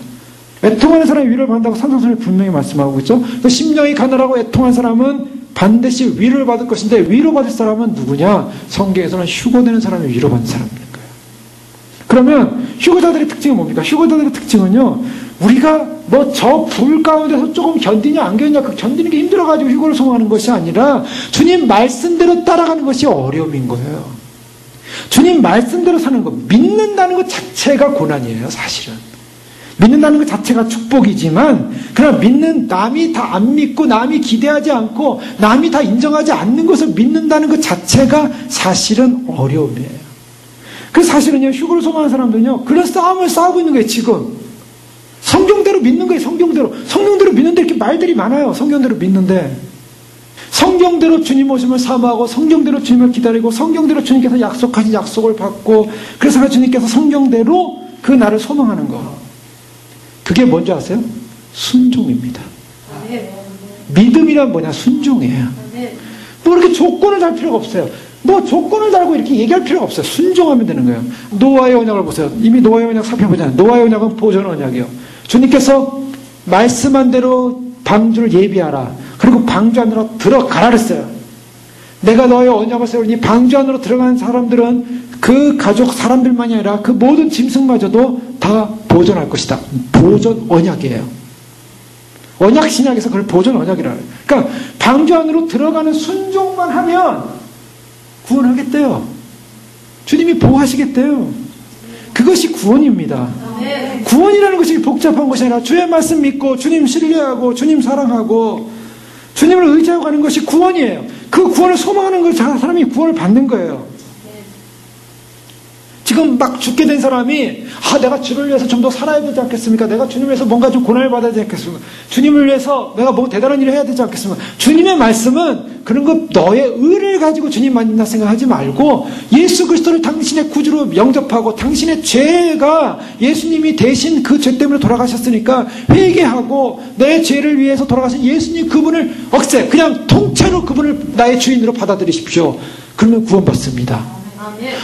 애통하는 사람이 위로를 받는다고 산상순이 분명히 말씀하고 있죠. 심령이 가난하고 애통한 사람은 반드시 위로를 받을 것인데 위로받을 사람은 누구냐? 성경에서는 휴거되는 사람이 위로받는 사람인 거예요. 그러면 휴거자들의 특징은 뭡니까? 휴거자들의 특징은요. 우리가 뭐 저 불 가운데서 조금 견디냐 안 견디냐 그 견디는 게 힘들어가지고 휴거를 소망하는 것이 아니라 주님 말씀대로 따라가는 것이 어려움인 거예요. 주님 말씀대로 사는 것, 믿는다는 것 자체가 고난이에요. 사실은. 믿는다는 것 자체가 축복이지만 그러나 남이 다 안 믿고 남이 기대하지 않고 남이 다 인정하지 않는 것을 믿는다는 것 자체가 사실은 어려움이에요. 그래서 사실은요, 휴거를 소망하는 사람들은요, 그런 싸움을 싸우고 있는 거예요. 지금 성경대로 믿는 거예요. 성경대로 믿는데 이렇게 말들이 많아요. 성경대로 믿는데 성경대로 주님 오심을 사모하고 성경대로 주님을 기다리고 성경대로 주님께서 약속하신 약속을 받고 그래서 주님께서 성경대로 그 날을 소망하는 거, 그게 뭔지 아세요? 순종입니다. 믿음이란 뭐냐? 순종이에요. 뭐 이렇게 조건을 달 필요가 없어요. 뭐 조건을 달고 이렇게 얘기할 필요가 없어요. 순종하면 되는 거예요. 노아의 언약을 보세요. 이미 노아의 언약 살펴보잖아요. 노아의 언약은 보존 언약이요. 주님께서 말씀한 대로 방주를 예비하라. 그리고 방주 안으로 들어가라 그랬어요. 내가 너의 언약을 세우니 방주 안으로 들어간 사람들은 그 가족 사람들만이 아니라 그 모든 짐승마저도 다 보존할 것이다. 보존 언약이에요. 언약 신약에서 그걸 보존 언약이라 해요. 그러니까 방주 안으로 들어가는 순종만 하면 구원하겠대요. 주님이 보호하시겠대요. 그것이 구원입니다. 구원이라는 것이 복잡한 것이 아니라 주의 말씀 믿고 주님 신뢰하고 주님 사랑하고 주님을 의지하고 가는 것이 구원이에요. 그 구원을 소망하는 걸 사람이 구원을 받는 거예요. 지금 막 죽게 된 사람이 내가 주를 위해서 좀 더 살아야 되지 않겠습니까? 내가 주님을 위해서 뭔가 좀 고난을 받아야 되지 않겠습니까? 주님을 위해서 내가 뭐 대단한 일을 해야 되지 않겠습니까? 주님의 말씀은 그런 거 너의 의를 가지고 주님 만든다 생각하지 말고 예수 그리스도를 당신의 구주로 영접하고 당신의 죄가 예수님이 대신 그 죄 때문에 돌아가셨으니까 회개하고 내 죄를 위해서 돌아가신 예수님 그분을 그냥 통째로 그분을 나의 주인으로 받아들이십시오. 그러면 구원받습니다.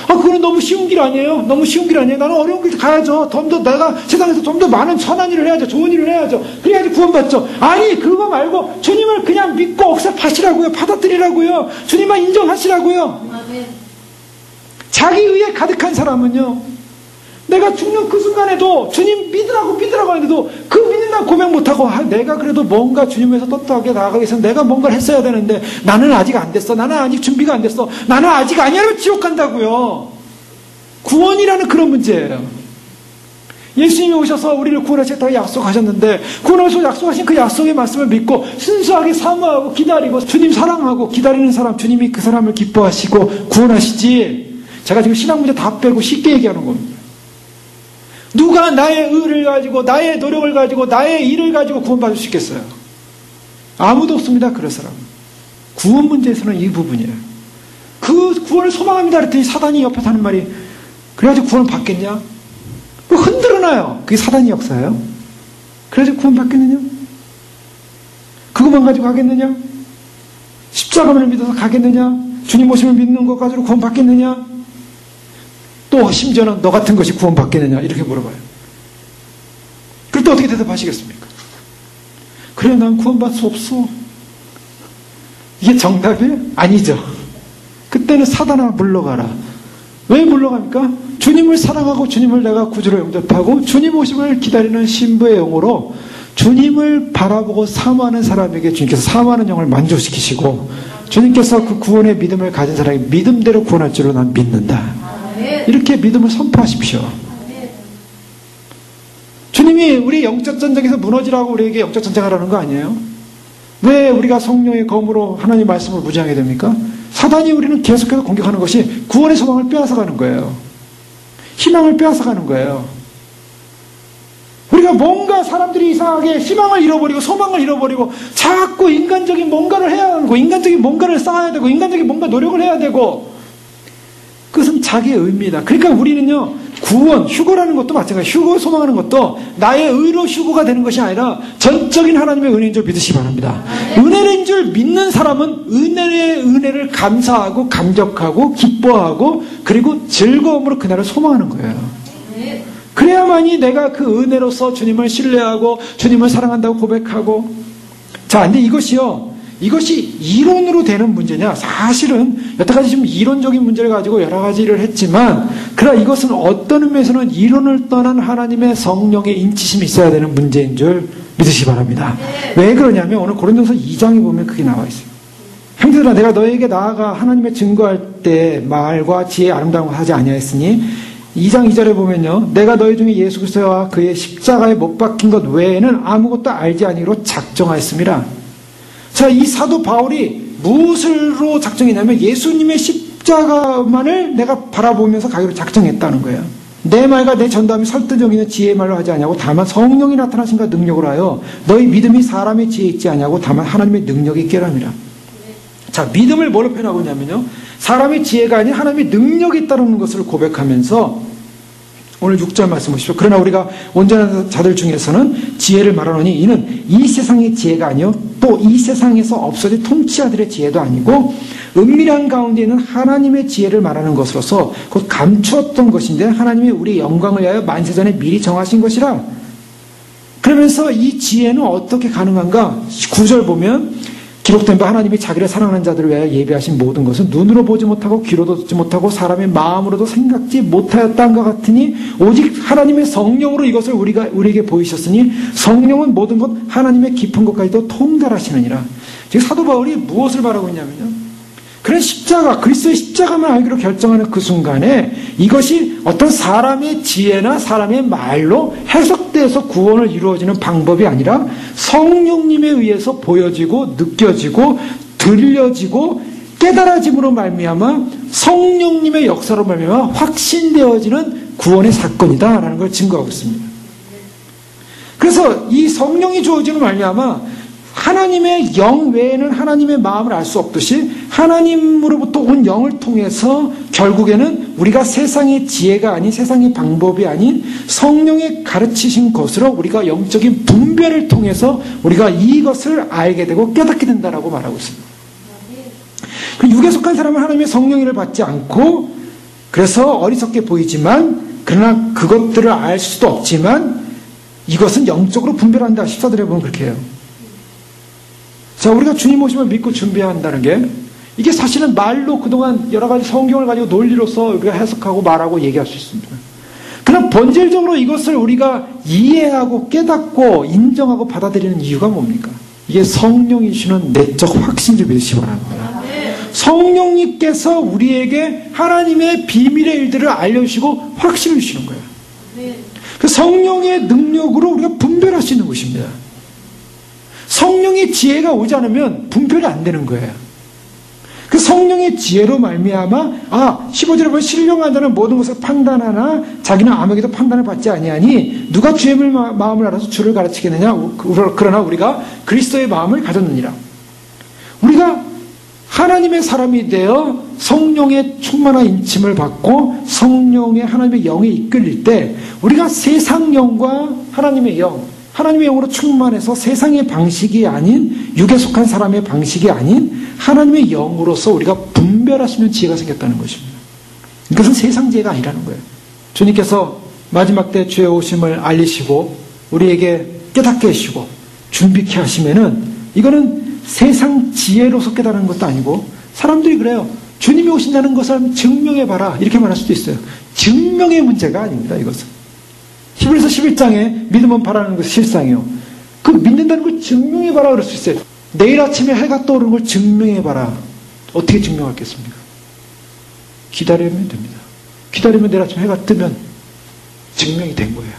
그거는 너무 쉬운 길 아니에요? 너무 쉬운 길 아니에요? 나는 어려운 길 가야죠. 좀 더 내가 세상에서 좀 더 많은 선한 일을 해야죠. 좋은 일을 해야죠. 그래야지 구원받죠. 아니, 그거 말고 주님을 그냥 믿고 억셉하시라고요. 받아들이라고요. 주님만 인정하시라고요. 자기 의에 가득한 사람은요, 내가 죽는 그 순간에도 주님 믿으라고 하는데도 그 믿는다고 고백 못하고 내가 그래도 뭔가 주님 위해서 떳떳하게 나아가기 위해서 내가 뭔가를 했어야 되는데 나는 아직 안 됐어. 나는 아직 준비가 안 됐어. 나는 아직 아니야로 지옥 간다고요. 구원이라는 그런 문제예요. 예수님이 오셔서 우리를 구원하시겠다고 약속하셨는데 구원하셔서 약속하신 그 약속의 말씀을 믿고 순수하게 사모하고 기다리고 주님 사랑하고 기다리는 사람, 주님이 그 사람을 기뻐하시고 구원하시지. 제가 지금 신학 문제 다 빼고 쉽게 얘기하는 겁니다. 누가 나의 의를 가지고 나의 노력을 가지고 나의 일을 가지고 구원받을 수 있겠어요? 아무도 없습니다. 그런 사람은. 구원 문제에서는 이 부분이에요. 그 구원을 소망합니다 그랬더니 사단이 옆에서 하는 말이 그래가지고 구원을 받겠냐? 흔들어놔요. 그게 사단의 역사예요. 그래가지고 구원 받겠느냐? 그것만 가지고 가겠느냐? 십자가만을 믿어서 가겠느냐? 주님 오심을 믿는 것 가지고 구원 받겠느냐? 또 심지어는 너 같은 것이 구원 받겠느냐? 이렇게 물어봐요. 그럴 때 어떻게 대답하시겠습니까? 그래, 난 구원 받을 수 없어. 이게 정답이에요? 아니죠. 그때는 사단아 물러가라. 왜 물러갑니까? 주님을 사랑하고 주님을 내가 구주로 영접하고 주님 오심을 기다리는 신부의 영으로 주님을 바라보고 사모하는 사람에게 주님께서 사모하는 영을 만족시키시고 주님께서 그 구원의 믿음을 가진 사람이 믿음대로 구원할 줄로 난 믿는다. 이렇게 믿음을 선포하십시오. 주님이 우리 영적 전쟁에서 무너지라고 우리에게 영적 전쟁하라는 거 아니에요? 왜 우리가 성령의 검으로 하나님의 말씀을 무장하게 됩니까? 사단이 우리는 계속해서 공격하는 것이 구원의 소망을 빼앗아가는 거예요. 희망을 빼앗아가는 거예요. 우리가 뭔가 사람들이 이상하게 희망을 잃어버리고 소망을 잃어버리고 자꾸 인간적인 뭔가를 해야 하고 인간적인 뭔가를 쌓아야 되고 인간적인 뭔가 노력을 해야 되고 그것은 자기의 의입니다. 그러니까 우리는요, 구원, 휴거라는 것도 마찬가지예요. 휴거 소망하는 것도 나의 의로 휴거가 되는 것이 아니라 전적인 하나님의 은혜인 줄 믿으시기 바랍니다. 은혜인 줄 믿는 사람은 은혜를 감사하고 감격하고 기뻐하고 그리고 즐거움으로 그날을 소망하는 거예요. 그래야만이 내가 그 은혜로서 주님을 신뢰하고 주님을 사랑한다고 고백하고. 자, 근데 이것이 이론으로 되는 문제냐? 사실은 여태까지 좀 이론적인 문제를 가지고 여러 가지를 했지만 그러나 이것은 어떤 의미에서는 이론을 떠난 하나님의 성령의 인치심이 있어야 되는 문제인 줄 믿으시기 바랍니다. 왜 그러냐면 오늘 고린도서 2장에 보면 그게 나와 있어요. 형제들아, 내가 너에게 나아가 하나님의 증거할 때 말과 지혜의 아름다운 걸 하지 아니하였으니 2장 2절에 보면요, 내가 너희 중에 예수 그리스도와 그의 십자가에 못 박힌 것 외에는 아무것도 알지 아니기로 작정하였습니다. 자, 이 사도 바울이 무엇으로 작정했냐면 예수님의 십자가만을 내가 바라보면서 가기로 작정했다는 거예요. 내 말과 내 전담이 설득력 있는 지혜의 말로 하지 아니하고 다만 성령이 나타나신가 능력으로 하여 너희 믿음이 사람의 지혜에 있지 아니하고 다만 하나님의 능력이 있게 함이라. 자, 믿음을 뭐로 표현하고 있냐면요, 사람의 지혜가 아닌 하나님의 능력이 있다는 것을 고백하면서 오늘 6절 말씀 보십시오. 그러나 우리가 온전한 자들 중에서는 지혜를 말하노니 이는 이 세상의 지혜가 아니요 또 이 세상에서 없어질 통치자들의 지혜도 아니고 은밀한 가운데 있는 하나님의 지혜를 말하는 것으로서 곧 감추었던 것인데 하나님이 우리 영광을 위하여 만세전에 미리 정하신 것이라. 그러면서 이 지혜는 어떻게 가능한가? 9절 보면 기록된 바 하나님이 자기를 사랑하는 자들을 위하여 예비하신 모든 것은 눈으로 보지 못하고 귀로도 듣지 못하고 사람의 마음으로도 생각지 못하였다는 것 같으니 오직 하나님의 성령으로 이것을 우리에게 보이셨으니 성령은 모든 것 하나님의 깊은 것까지도 통달하시느니라. 지금 사도 바울이 무엇을 말하고 있냐면요, 그런 십자가, 그리스도의 십자가만 알기로 결정하는 그 순간에 이것이 어떤 사람의 지혜나 사람의 말로 해석돼서 구원을 이루어지는 방법이 아니라 성령님에 의해서 보여지고 느껴지고 들려지고 깨달아짐으로 말미암아 성령님의 역사로 말미암아 확신되어지는 구원의 사건이다라는 걸 증거하고 있습니다. 그래서 이 성령이 주어지는 말미암아 하나님의 영 외에는 하나님의 마음을 알 수 없듯이 하나님으로부터 온 영을 통해서 결국에는 우리가 세상의 지혜가 아닌 세상의 방법이 아닌 성령의 가르치신 것으로 우리가 영적인 분별을 통해서 우리가 이것을 알게 되고 깨닫게 된다라고 말하고 있습니다. 그 육에 속한 사람은 하나님의 성령을 받지 않고 그래서 어리석게 보이지만 그러나 그것들을 알 수도 없지만 이것은 영적으로 분별한다. 14절에 보면 그렇게 해요. 자, 우리가 주님 오심을 믿고 준비한다는 게 이게 사실은 말로 그동안 여러 가지 성경을 가지고 논리로서 우리가 해석하고 말하고 얘기할 수 있습니다. 그럼 본질적으로 이것을 우리가 이해하고 깨닫고 인정하고 받아들이는 이유가 뭡니까? 이게 성령이 주는 내적 확신을 믿으시기 바랍니다. 성령님께서 우리에게 하나님의 비밀의 일들을 알려주시고 확신을 주시는 거예요. 그 성령의 능력으로 우리가 분별할 수 있는 것입니다. 성령의 지혜가 오지 않으면 분별이 안 되는 거예요. 그 성령의 지혜로 말미암아 15절에 보면 신령한 자는 모든 것을 판단하나 자기는 아무에게도 판단을 받지 아니하니 누가 주의 마음을 알아서 주를 가르치겠느냐. 그러나 우리가 그리스도의 마음을 가졌느니라. 우리가 하나님의 사람이 되어 성령의 충만한 인침을 받고 성령의 하나님의 영에 이끌릴 때 우리가 세상 영과 하나님의 영으로 충만해서 세상의 방식이 아닌 육에 속한 사람의 방식이 아닌 하나님의 영으로서 우리가 분별할 수 있는 지혜가 생겼다는 것입니다. 이것은 세상 지혜가 아니라는 거예요. 주님께서 마지막 때 주의 오심을 알리시고 우리에게 깨닫게 하시고 준비케 하시면은 이거는 세상 지혜로서 깨달은 것도 아니고 사람들이 그래요. 주님이 오신다는 것을 증명해봐라 이렇게 말할 수도 있어요. 증명의 문제가 아닙니다. 이것은 히브리서 11장에 믿음은 바라는 것이 실상이요. 그 믿는다는 걸 증명해봐라 그럴 수 있어요. 내일 아침에 해가 떠오르는 걸 증명해봐라. 어떻게 증명하겠습니까? 기다리면 됩니다. 기다리면 내일 아침에 해가 뜨면 증명이 된 거예요.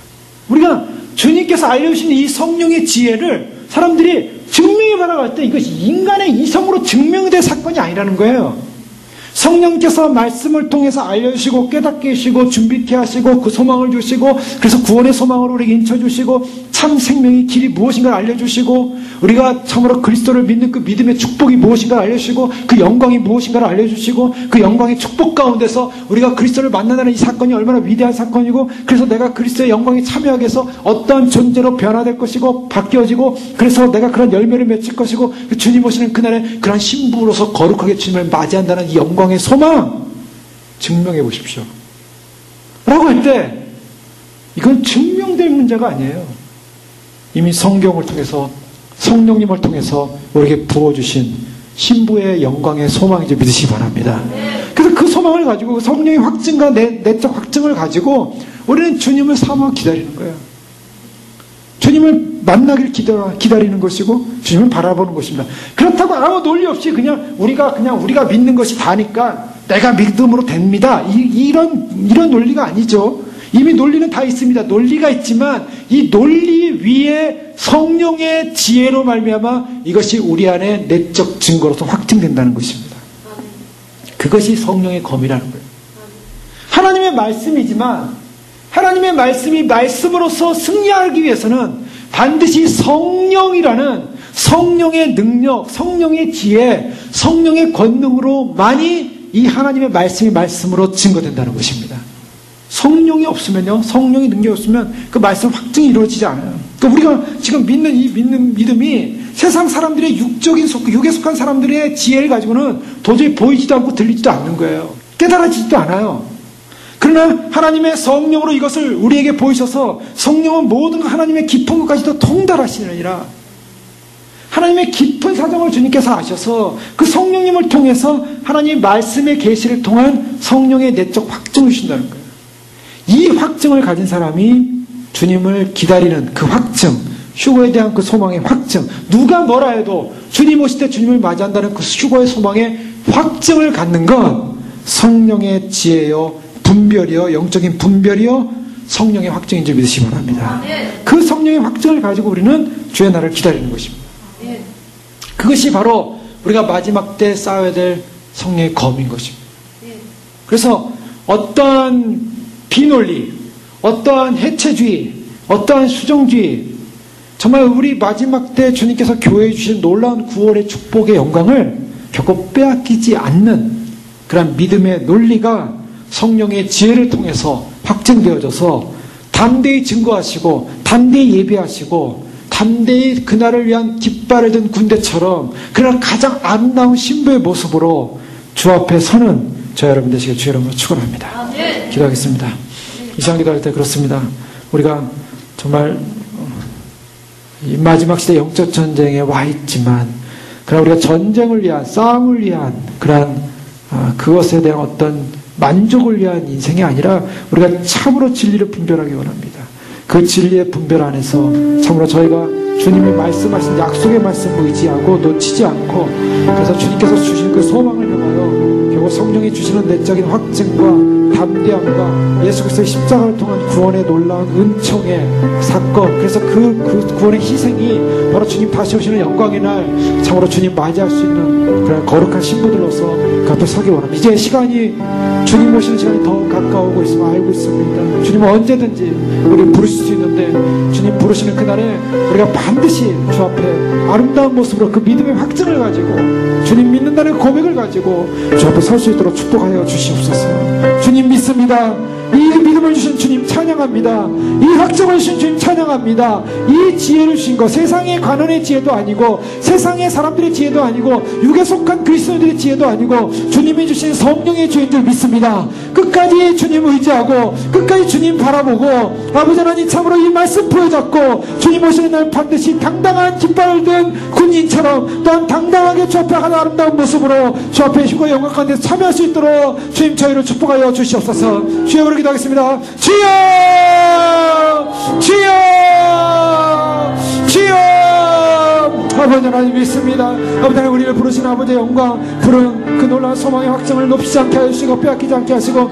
우리가 주님께서 알려주신 이 성령의 지혜를 사람들이 증명해봐라 할 때 이것이 인간의 이성으로 증명될 사건이 아니라는 거예요. 성령께서 말씀을 통해서 알려주시고 깨닫게 하시고 준비케 하시고 그 소망을 주시고 그래서 구원의 소망으로 우리에게 인쳐주시고 참 생명의 길이 무엇인가 알려주시고 우리가 참으로 그리스도를 믿는 그 믿음의 축복이 무엇인가 알려주시고 그 영광이 무엇인가를 알려주시고 그 영광의 축복 가운데서 우리가 그리스도를 만나는 이 사건이 얼마나 위대한 사건이고 그래서 내가 그리스도의 영광에 참여하게 해서 어떠한 존재로 변화될 것이고 바뀌어지고 그래서 내가 그런 열매를 맺을 것이고 주님 오시는 그날에 그런 신부로서 거룩하게 주님을 맞이한다는 이 영광의 소망 증명해 보십시오 라고 할 때 이건 증명될 문제가 아니에요. 이미 성경을 통해서 성령님을 통해서 우리에게 부어주신 신부의 영광의 소망이지 믿으시기 바랍니다. 그래서 그 소망을 가지고 성령의 확증과 내적 확증을 가지고 우리는 주님을 사모하고 기다리는 거예요. 주님을 만나길 기다리는 것이고 주님을 바라보는 것입니다. 그렇다고 아무 논리 없이 그냥 우리가 믿는 것이 다니까 내가 믿음으로 됩니다. 이런 논리가 아니죠. 이미 논리는 다 있습니다. 논리가 있지만 이 논리 위에 성령의 지혜로 말미암아 이것이 우리 안에 내적 증거로서 확증된다는 것입니다. 그것이 성령의 검이라는 거예요. 하나님의 말씀이지만 하나님의 말씀이 말씀으로서 승리하기 위해서는 반드시 성령이라는 성령의 능력, 성령의 지혜, 성령의 권능으로만이 이 하나님의 말씀이 말씀으로 증거된다는 것입니다. 성령이 없으면요, 성령의 능력이 없으면 그 말씀 확증이 이루어지지 않아요. 그러니까 우리가 지금 믿는 이 믿음이 세상 사람들의 육에 속한 사람들의 지혜를 가지고는 도저히 보이지도 않고 들리지도 않는 거예요. 깨달아지지도 않아요. 그러나 하나님의 성령으로 이것을 우리에게 보이셔서 성령은 모든 하나님의 깊은 것까지도 통달하시느니라. 하나님의 깊은 사정을 주님께서 아셔서 그 성령님을 통해서 하나님의 말씀의 계시를 통한 성령의 내적 확증을 주신다는 거예요. 이 확증을 가진 사람이 주님을 기다리는 그 확증, 휴거에 대한 그 소망의 확증, 누가 뭐라 해도 주님 오실 때 주님을 맞이한다는 그 휴거의 소망의 확증을 갖는 건 성령의 지혜요, 분별이요, 영적인 분별이요, 성령의 확증인 줄 믿으시기 바랍니다. 그 성령의 확증을 가지고 우리는 주의 날을 기다리는 것입니다. 그것이 바로 우리가 마지막 때 쌓아야 될 성령의 검인 것입니다. 그래서 어떠한 비논리, 어떠한 해체주의, 어떠한 수정주의, 정말 우리 마지막 때 주님께서 교회에 주신 놀라운 구원의 축복의 영광을 결코 빼앗기지 않는 그런 믿음의 논리가 성령의 지혜를 통해서 확증되어져서 담대히 증거하시고 담대히 예배하시고 담대히 그날을 위한 깃발을 든 군대처럼 그날 가장 아름다운 신부의 모습으로 주 앞에 서는 저와 여러분 되시길 주의 이름으로 축원합니다. 기도하겠습니다. 이 시간 기도할 때 그렇습니다. 우리가 정말 이 마지막 시대 영적 전쟁에 와 있지만 그러나 우리가 전쟁을 위한 싸움을 위한 그러한 그것에 대한 어떤 만족을 위한 인생이 아니라 우리가 참으로 진리를 분별하기 원합니다. 그 진리의 분별 안에서 참으로 저희가 주님이 말씀하신 약속의 말씀을 의지하고 놓치지 않고 그래서 주님께서 주신 그 소망을 향하여 결국 성령이 주시는 내적인 확증과 담대함과 예수 그리스도의 십자가를 통한 구원의 놀라운 은총의 사건, 그래서 그 구원의 희생이 바로 주님 다시 오시는 영광의 날 참으로 주님 맞이할 수 있는 그런 거룩한 신부들로서 그 앞에 서기 원합니다. 이제 시간이 주님 오시는 시간이 더 가까우고 있음을 알고 있습니다. 주님은 언제든지 우리를 부르실 수 있는데 주님 부르시는 그날에 우리가 반드시 주 앞에 아름다운 모습으로 그 믿음의 확증을 가지고 주님 믿는다는 고백을 가지고 주 앞에 설 수 있도록 축복하여 주시옵소서. 주님 믿습니다. 이 믿음을 주신 주님 찬양합니다. 이 확정을 주신 주님 찬양합니다. 이 지혜를 주신 것, 세상의 관원의 지혜도 아니고 세상의 사람들의 지혜도 아니고 육에 속한 그리스도인들의 지혜도 아니고 주님이 주신 성령의 지혜인 줄 믿습니다. 끝까지 주님 의지하고 끝까지 주님 바라보고 아버지 하나님 참으로 이 말씀 부여잡고 주님 오시는 날 반드시 당당한 깃발을 든 군인처럼 또한 당당하게 주 앞에 하는 아름다운 모습으로 주 앞에 휴거 영광 가운데 참여할 수 있도록 주님 저희를 축복하여 주시옵소서. 주여 기도하겠습니다. 주여! 주여! 주여! 아버지 하나님 믿습니다. 아버지 하나님 우리를 부르신 아버지의 영광 부른 그 놀라운 소망의 확정을 높이지 않게 하시고 빼앗기지 않게 하시고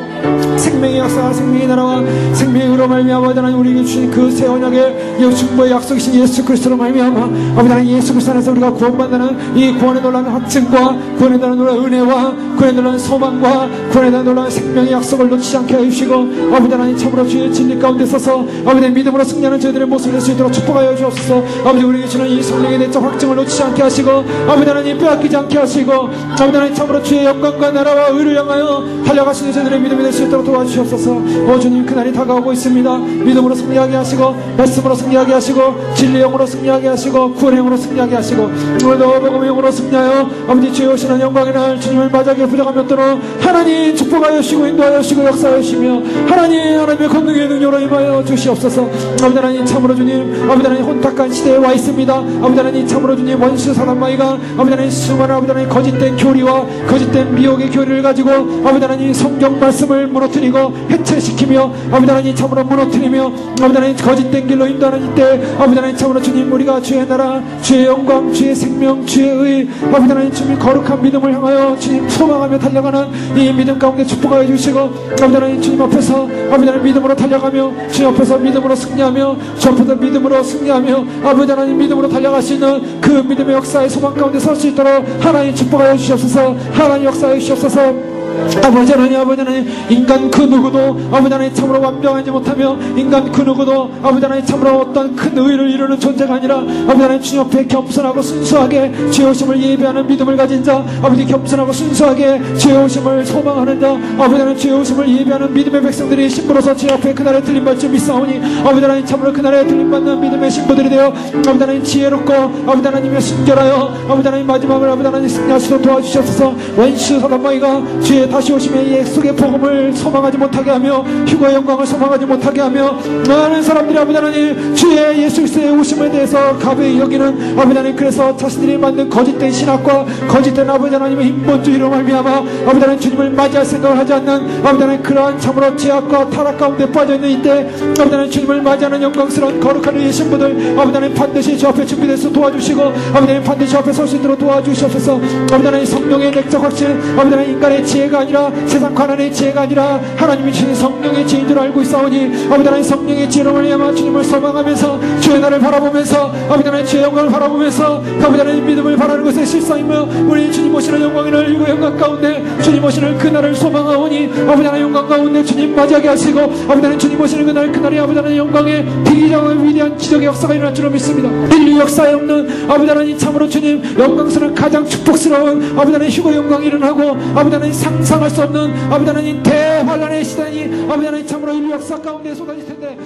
생명의 역사, 생명의 나라와 생명의 의로 말미암아 아버지 하나님 우리에게 주신 그 새 언약의 충보의 약속이신 예수 그리스도로 말미암아 아버지 하나님 예수 그리스도 안에서 우리가 구원받는 이 구원의 놀라운 확증과 구원의 놀라운 은혜와 구원의 놀라운 소망과 구원의 놀라운 생명의 약속을 놓치지 않게 해주시고 아버지 하나님 참으로 주의 진리 가운데 서서 아버지 하나님 믿음으로 승리하는 저희들의 모습을 낼 수 있도록 축복하여 주옵소서. 아버지 우리에게 주는 이 성령의 내적 확증을 놓치지 않게 하시고 아버지 하나님 빼앗기지 않게 하시고 아버지 하나님 참으로 주의 영광과 나라와 의를 향하여 달려가시는 저희들의 믿음이 될 수 있도록 도와주시옵소서. 주님 그날이 다가오고 있습니다. 믿음으로 승리하게 하시고 말씀으로 승리하게 하시고 진리 영으로 승리하게 하시고 구원의 영으로 승리하게 하시고 오늘도 복음의 영으로 승리하여 아버지 주의 오시는 영광의 날 주님을 맞이하게 부족함이 없도록 하나님 축복하여 주시고 인도하여 주시고 역사하여 주시며 하나님의 권능의 능력으로 임하여 주시옵소서. 아버지 하나님 참으로 주님 아버지 하나님 혼탁한 시대에 와 있습니다. 아버지 하나님 참으로 주님 원수 사단마귀가 아버지 하나님 수많은 아버지 하나님 거짓된 교리와 거짓된 미혹의 교리를 가지고 아버지 하나님 성경 말씀을 무너뜨리고 해체시키며 아버지 하나님 참으로 무너뜨리며 아버지 하나님 거짓된 길로 인도하는 이때 아버지 하나님 참으로 주님 우리가 주의 나라 주의 영광 주의 생명 주의 의 아버지 하나님 주님 거룩한 믿음을 향하여 주님 소망하며 달려가는 이 믿음 가운데 축복하여 주시고 아버지 하나님 주님 앞에서 아버지 하나님 믿음으로 달려가며 주님 앞에서 믿음으로 승리하며 주 앞에서 믿음으로 승리하며 아버지 하나님 믿음으로 달려갈 수 있는 그 믿음의 역사의 소망 가운데 설 수 있도록 하나님 축복하여 주시옵소서. 하나님 역사해 주시옵소서. 아버지 하나님 인간 그 누구도 아버지 하나님 참으로 완벽하지 못하며 인간 그 누구도 아버지 하나님 참으로 어떤 큰 의를 이루는 존재가 아니라 아버지 하나님 주님 앞에 겸손하고 순수하게 주의 오심을 예배하는 믿음을 가진 자 아버지 겸손하고 순수하게 주의 오심을 소망하는 자 아버지 하나님 주의 오심을 예배하는 믿음의 백성들이 신부로서 주의 앞에 그날에 들림받을 줄 믿사오니 아버지 하나님 참으로 그날에 들림받는 믿음의 신부들이 되어 아버지 하나님 지혜롭고 아버지 하나님의 순결하여 아버지 하나님 마지막을 아버지 하나님 승리하시도록 도와주시옵소서. 원수 사단마귀가 주의 다시 오심의 약속의 복음을 소망하지 못하게 하며 휴거의 영광을 소망하지 못하게 하며 많은 사람들이 아버지 하나님 주의 예수 그리스도의 오심에 대해서 가벼이 여기는 아버지 하나님 그래서 자신들이 만든 거짓된 신학과 거짓된 아버지 하나님의 인본주의로 말미암아 아버지 하나님 주님을 맞이할 생각을 하지 않는 아버지 하나님 그러한 참으로 죄악과 타락 가운데 빠져있는 이때 아버지 하나님 주님을 맞이하는 영광스러운 거룩한 우리의 신부들 아버지 하나님 반드시 주 앞에 준비돼서 도와주시고 아버지 하나님 반드시 주 앞에 설 수 있도록 도와주시옵소서. 아버지 하나님 성령의 내적 확신 아버지 하나님 인간의 지혜가 지혜가 아니라 세상 관원의 지혜가 아니라 하나님이 주신 성령의 지혜인 줄 알고 있사오니 아버지 하나님 성령의 지혜로 말미암아 주님을 소망하면서 주의 나를 바라보면서 아버지 하나님 주의 영광을 바라보면서 아버지 하나님 믿음을 바라는 것에 실상이며 우리 주님 오시는 영광을 알고 영광 가운데 주님 오시는 그날을 소망하오니 아버지 하나님 영광 가운데 주님 맞이하게 하시고 아버지 하나님 주님 오시는 그날이 아버지 하나님 영광의 비기장의 위대한 기적의 역사가 일어날 줄 믿습니다. 인류 역사에 없는 아버지 하나님 참으로 주님 영광스러운 가장 축복스러운 아버지 하나님 휴거 영광이 일어나고 아버지 하나님 상상할 수 없는 아버지 하나님 대환란의 시간이 아버지 하나님 참으로 인류 역사 가운데 쏟아질 텐데